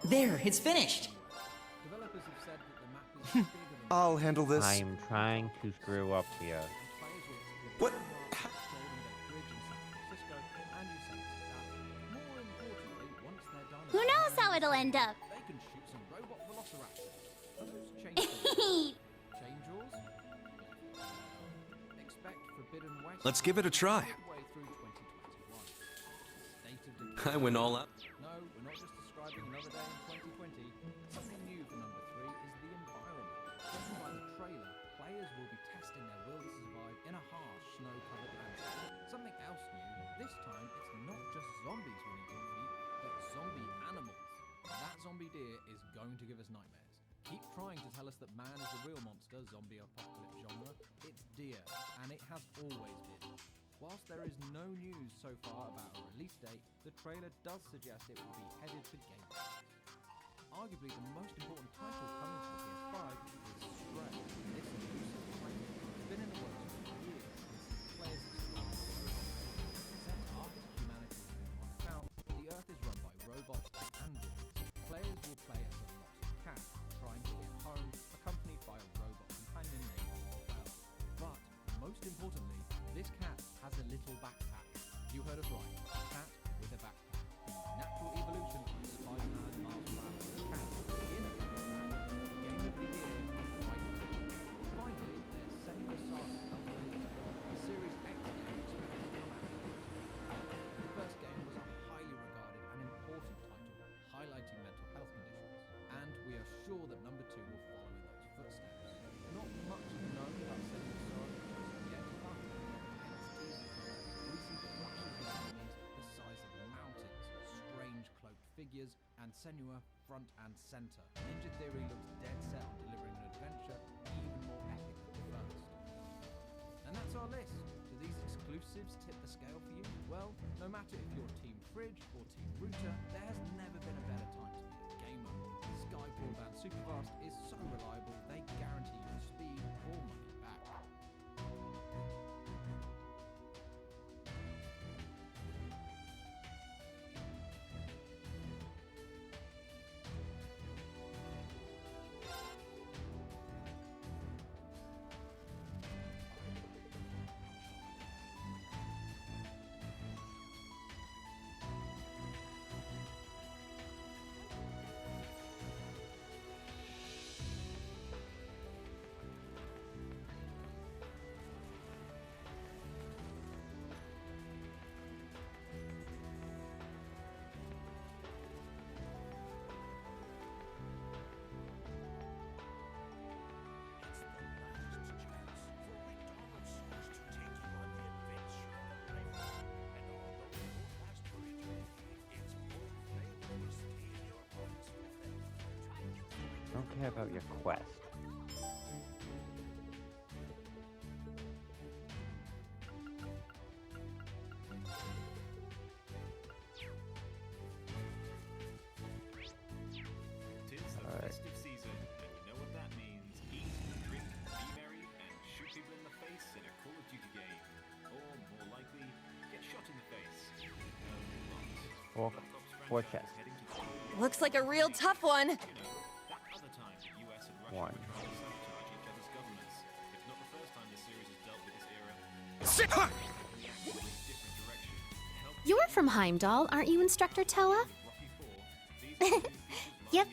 [SPEAKER 23] There, it's finished.
[SPEAKER 15] Developers have said that the map is bigger than
[SPEAKER 10] I'll handle this.
[SPEAKER 1] I'm trying to screw up here.
[SPEAKER 10] What?
[SPEAKER 6] Who knows how it'll end up?
[SPEAKER 15] Chain jaws? Expect Forbidden West.
[SPEAKER 10] Let's give it a try.
[SPEAKER 15] Way through 2021. State of decay.
[SPEAKER 10] I went all out.
[SPEAKER 15] No, we're not just describing another day in 2020. Something new for number 3 is the environment. Judging by the trailer, players will be testing their will to survive in a harsh, snow-covered landscape. Something else new, this time it's not just zombies we need to defeat, but zombie animals. That zombie deer is going to give us nightmares. Keep trying to tell us that man is the real monster, zombie apocalypse genre. It's deer, and it has always been. Whilst there is no news so far about a release date, the trailer does suggest it will be headed to Game Pass. Arguably the most important title coming to the PS5 is Stray. This elusive title has been in the works for years since players have started. Set after humanity has been wiped out, the Earth is run by robots and androids. Players will play as a foxy cat, trying to get home, accompanied by a robot companion named Belle. But, most importantly, this cat has a little backpack. You heard us right, a cat with a backpack. The natural evolution of Spider-Man, Miles Morales, and cat in a backpack. Game of the year, right now. Finally, there's Senua Saga Calculator, the Series X game expected to come out. The first game was a highly regarded and important title, highlighting mental health conditions, and we are sure that number 2 will follow in those footsteps. Not much is known about Senua Saga just yet, but we see flashes of enemies the size of mountains, strange cloaked figures, and Senua front and center. Ninja Theory looks dead set on delivering an adventure even more epic than the first. And that's our list. Do these exclusives tip the scale for you? Well, no matter if you're Team Fridge or Team Router, there has never been a better time to be a gamer. Sky Broadband Superfast is so reliable, they guarantee you speed or money back.
[SPEAKER 1] Don't care about your quest.
[SPEAKER 8] Tis the festive season, and you know what that means. Eat, drink, be merry, and shoot people in the face in a Call of Duty game. Or, more likely, get shot in the face.
[SPEAKER 1] Four chests.
[SPEAKER 2] Looks like a real tough one.
[SPEAKER 8] That other time the US and Russia were trying to sabotage each other's governments. It's not the first time the series has dealt with this era. Different direction.
[SPEAKER 6] You're from Heimdall, aren't you, Instructor Toa? Yep.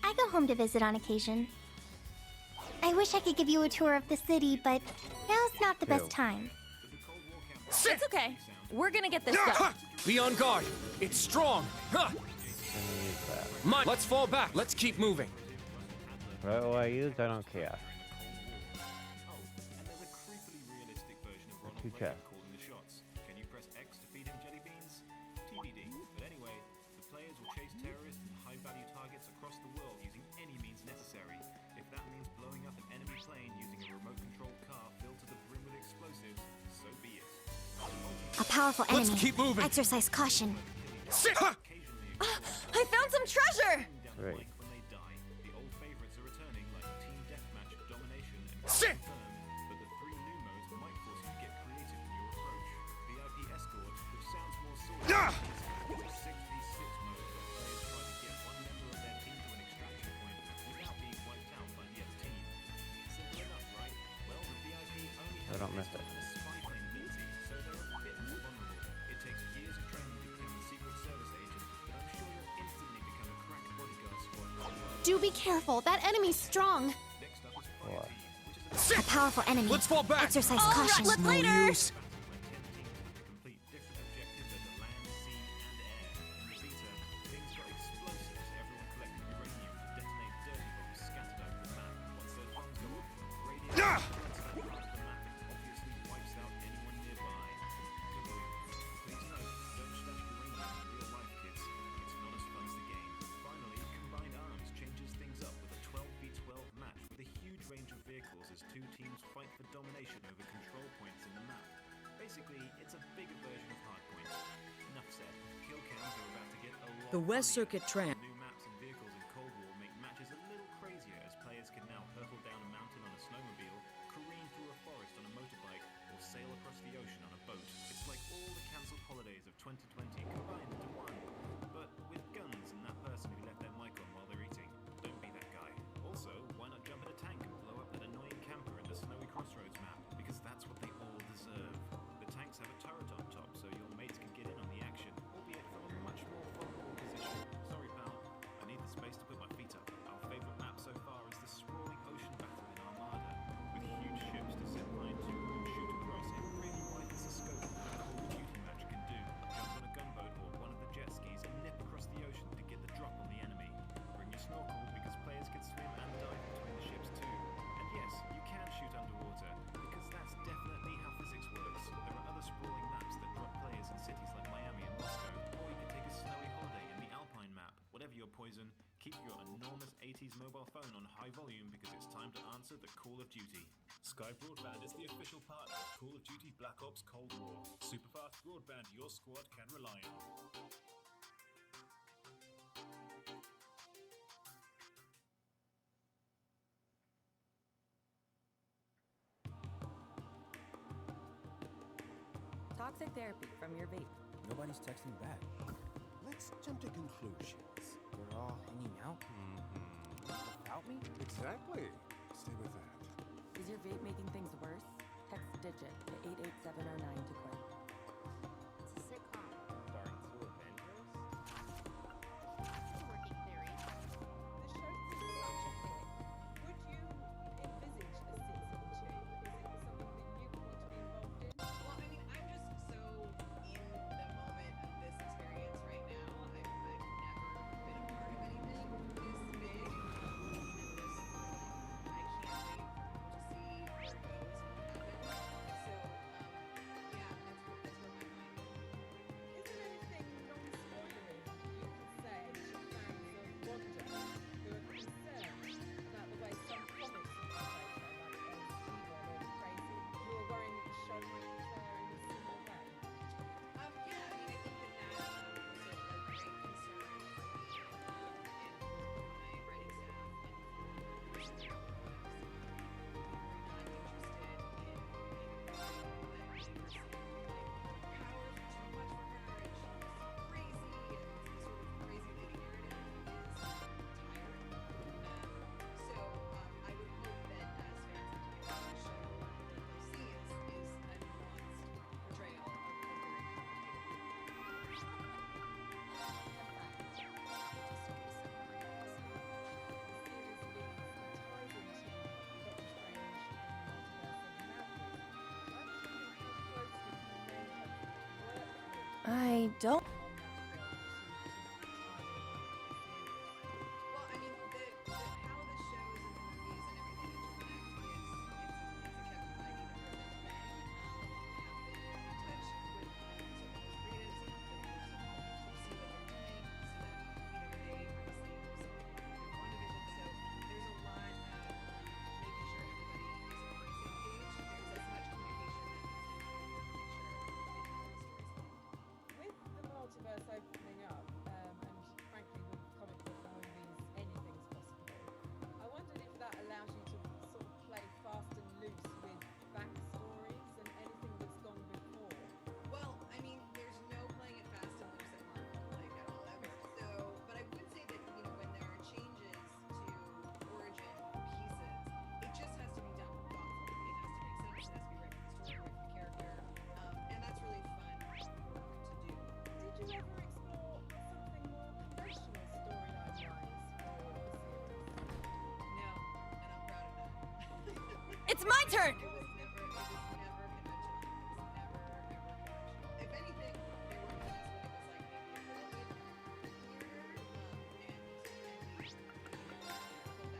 [SPEAKER 6] I go home to visit on occasion. I wish I could give you a tour of the city, but now's not the best time.
[SPEAKER 2] It's okay. We're gonna get this done.
[SPEAKER 17] Be on guard. It's strong. Huh. Let's fall back. Let's keep moving.
[SPEAKER 1] What do I use? I don't care. Two chests.
[SPEAKER 8] Calling the shots. Can you press X to feed him jelly beans? TBD. But anyway, the players will chase terrorists and high-value targets across the world using any means necessary. If that means blowing up an enemy plane using a remote-controlled car filled to the brim with explosives, so be it.
[SPEAKER 6] A powerful enemy.
[SPEAKER 17] Let's keep moving.
[SPEAKER 6] Exercise caution.
[SPEAKER 2] I found some treasure!
[SPEAKER 1] Great.
[SPEAKER 8] When they die, the old favorites are returning like Team Deathmatch, Domination, and Confirm, but the 3 new modes might force you to get creative in your approach. VIP Escort, which sounds more sordid, is a 6v6 mode where players try to get one member of their team to an extraction point without being wiped out by the other team. Simple enough, right? Well, the VIP only has
[SPEAKER 1] I don't miss it.
[SPEAKER 8] a spy plane ability, so they're a bit more vulnerable. It takes years of training to become a Secret Service agent, but I'm sure you'll instantly become a crack bodyguard squad.
[SPEAKER 6] Do be careful. That enemy's strong.
[SPEAKER 8] Next up is
[SPEAKER 6] A powerful enemy.
[SPEAKER 17] Let's fall back.
[SPEAKER 6] Exercise
[SPEAKER 2] All
[SPEAKER 6] caution.
[SPEAKER 2] right, later.
[SPEAKER 8] Complete different objectives over land, sea, and air. In the beta, things got explosive as everyone collected uranium to detonate dirty bombs scattered over the map. Once those bombs go off, radio spreads that part of the map and obviously wipes out anyone nearby. Please note, don't stash uranium in real life, kids. It's not as fun as the game. Finally, Combined Arms changes things up with a 12v12 match with a huge range of vehicles as two teams fight for domination over control points in the map. Basically, it's a bigger version of Hardpoint. Enough said. Kill cams are about to get a lot
[SPEAKER 23] The West
[SPEAKER 8] funnier.
[SPEAKER 23] Circuit Tram.
[SPEAKER 8] New maps and vehicles in Cold War make matches a little crazier as players can now hurtle down a mountain on a snowmobile, careen through a forest on a motorbike, or sail across the ocean on a boat. It's like all the cancelled holidays of 2020 combined into one, but with guns and that person who left their mic on while they're eating. Don't be that guy. Also, why not jump in a tank and blow up that annoying camper in the Snowy Crossroads map? Because that's what they all deserve. The tanks have a turret on top, so your mates can get in on the action, albeit from a much more vulnerable position. Sorry, pal. I need the space to put my feet up. Our favorite map so far is the sprawling ocean battle in Armada. With huge ships to set line to and shoot across, it really widens the scope of what a Call of Duty match can do. Jump on a gunboat or one of the jet skis and nip across the ocean to get the drop on the enemy. Bring your snorkel because players can swim and dive between the ships too. And yes, you can shoot underwater, because that's definitely how physics works. There are other sprawling maps that drop players in cities like Miami and Moscow, or you can take a snowy holiday in the Alpine map. Whatever your poison, keep your enormous 80s mobile phone on high volume because it's time to answer the call of duty. Sky Broadband is the official partner of Call of Duty Black Ops Cold War. Superfast broadband your squad can rely on.
[SPEAKER 21] Toxic therapy from your vape.
[SPEAKER 10] Nobody's texting back.
[SPEAKER 13] Let's jump to conclusions.
[SPEAKER 15] We're all hanging out without me?
[SPEAKER 13] Exactly. Stay with that.
[SPEAKER 21] Is your vape making things worse? Text DIGIT to 88709 to quit.
[SPEAKER 6] It's a sitcom.
[SPEAKER 20] Starring two Avengers?
[SPEAKER 6] That's a working theory.
[SPEAKER 12] The show's such a hit. Would you envisage a season 2? Is it something that you would want to be involved in?
[SPEAKER 5] Well, I mean, I'm just so in the moment of this experience right now. I've never been a part of anything this big and this. I can't wait to see where it goes and what happens. So, yeah, that's where my mind
[SPEAKER 12] Is there anything non-spoilery you can say to fans of Wonder who are concerned about the way some comics portray her, like evil or crazy, who are worrying that the show might portray her in a similar way?
[SPEAKER 5] Yeah, I mean, I think that was a great concern for me and my writing staff and for not interested in that they were seeing like power too much for her and she was crazy and sort of crazy lady narrative is tiring. So I would hope that as fans continue to watch the show, what they'll see is a nuanced portrayal of a very
[SPEAKER 2] I don't.
[SPEAKER 5] Well, I mean, how the shows and the movies and everything interconnect is a Kevin Feige number bang. Have been in touch with some of those creatives and been able to see what they're doing, so that, they obviously was WandaVision, so there's a lot of making sure everybody is on the same page. There's as much communication that needs to be made to make sure the stories land.
[SPEAKER 12] With the
[SPEAKER 2] my turn!
[SPEAKER 5] If anything, they were pleased when it was like maybe a little bit weirder, and pull back on some things.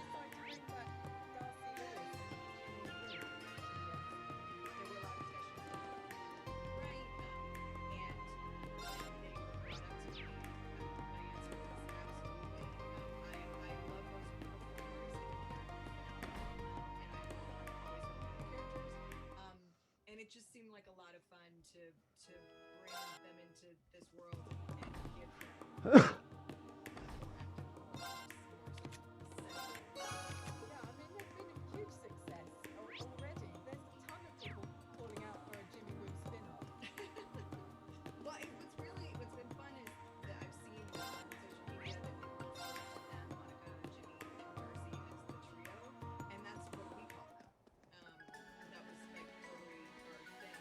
[SPEAKER 5] What you see is like a fine version. And it just seemed like a lot of fun to bring them into this world and give them.
[SPEAKER 12] Yeah, I mean, they've been a huge success already. There's a ton of people calling out for a Jimmy Woo spin-off.
[SPEAKER 5] Well, what's been fun is that I've seen on social media that people refer to them, Monica, Jimmy, and Darcy as the trio, and that's what we call them. That was like totally our thing.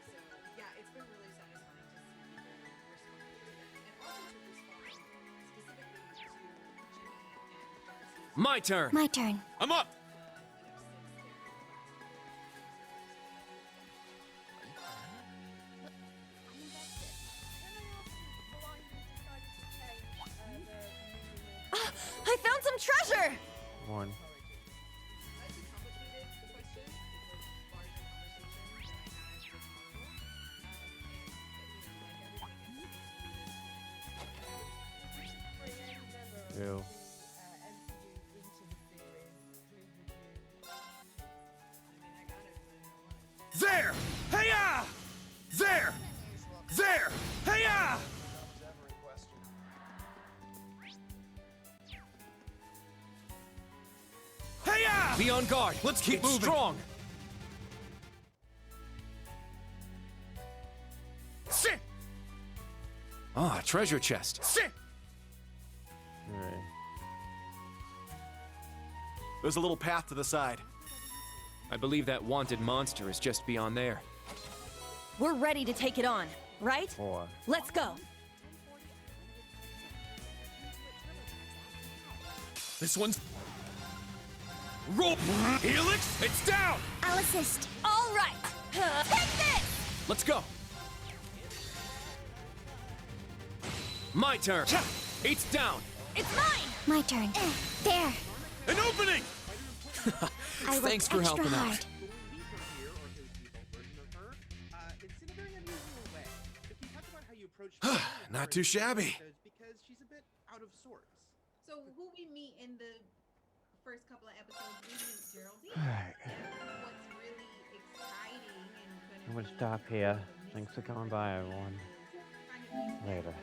[SPEAKER 5] So yeah, it's been really satisfying to see people respond to them, and also to respond specifically to Jimmy and Darcy's.
[SPEAKER 3] My turn.
[SPEAKER 6] My turn.
[SPEAKER 3] I'm up.
[SPEAKER 2] I found some treasure!
[SPEAKER 1] One. Two.
[SPEAKER 10] There! Hey-ya! There! There! Hey-ya! Hey-ya!
[SPEAKER 3] Be on guard.
[SPEAKER 10] Let's keep
[SPEAKER 3] It's
[SPEAKER 10] moving.
[SPEAKER 3] strong.
[SPEAKER 10] Sit!
[SPEAKER 3] Ah, treasure chest.
[SPEAKER 10] Sit!
[SPEAKER 1] Alright.
[SPEAKER 10] There's a little path to the side.
[SPEAKER 3] I believe that wanted monster is just beyond there.
[SPEAKER 2] We're ready to take it on, right?
[SPEAKER 1] 4.
[SPEAKER 2] Let's go.
[SPEAKER 3] This one's... Rope! Helix! It's down!
[SPEAKER 6] I'll assist.
[SPEAKER 2] All right. Take this!
[SPEAKER 3] Let's go. My turn. It's down.
[SPEAKER 2] It's mine!
[SPEAKER 6] My turn. There.
[SPEAKER 10] An opening!
[SPEAKER 6] I worked
[SPEAKER 3] Thanks for
[SPEAKER 6] extra
[SPEAKER 3] helping
[SPEAKER 6] hard.
[SPEAKER 3] out.
[SPEAKER 19] It's in a very unusual way. If you talk about how you approach
[SPEAKER 10] Not too shabby.
[SPEAKER 19] because she's a bit out of sorts.
[SPEAKER 5] So who we meet in the first couple of episodes, we meet Geraldine.
[SPEAKER 1] Alright.
[SPEAKER 5] And what's really exciting and
[SPEAKER 1] I'm gonna stop here. Thanks for coming by, everyone. Later.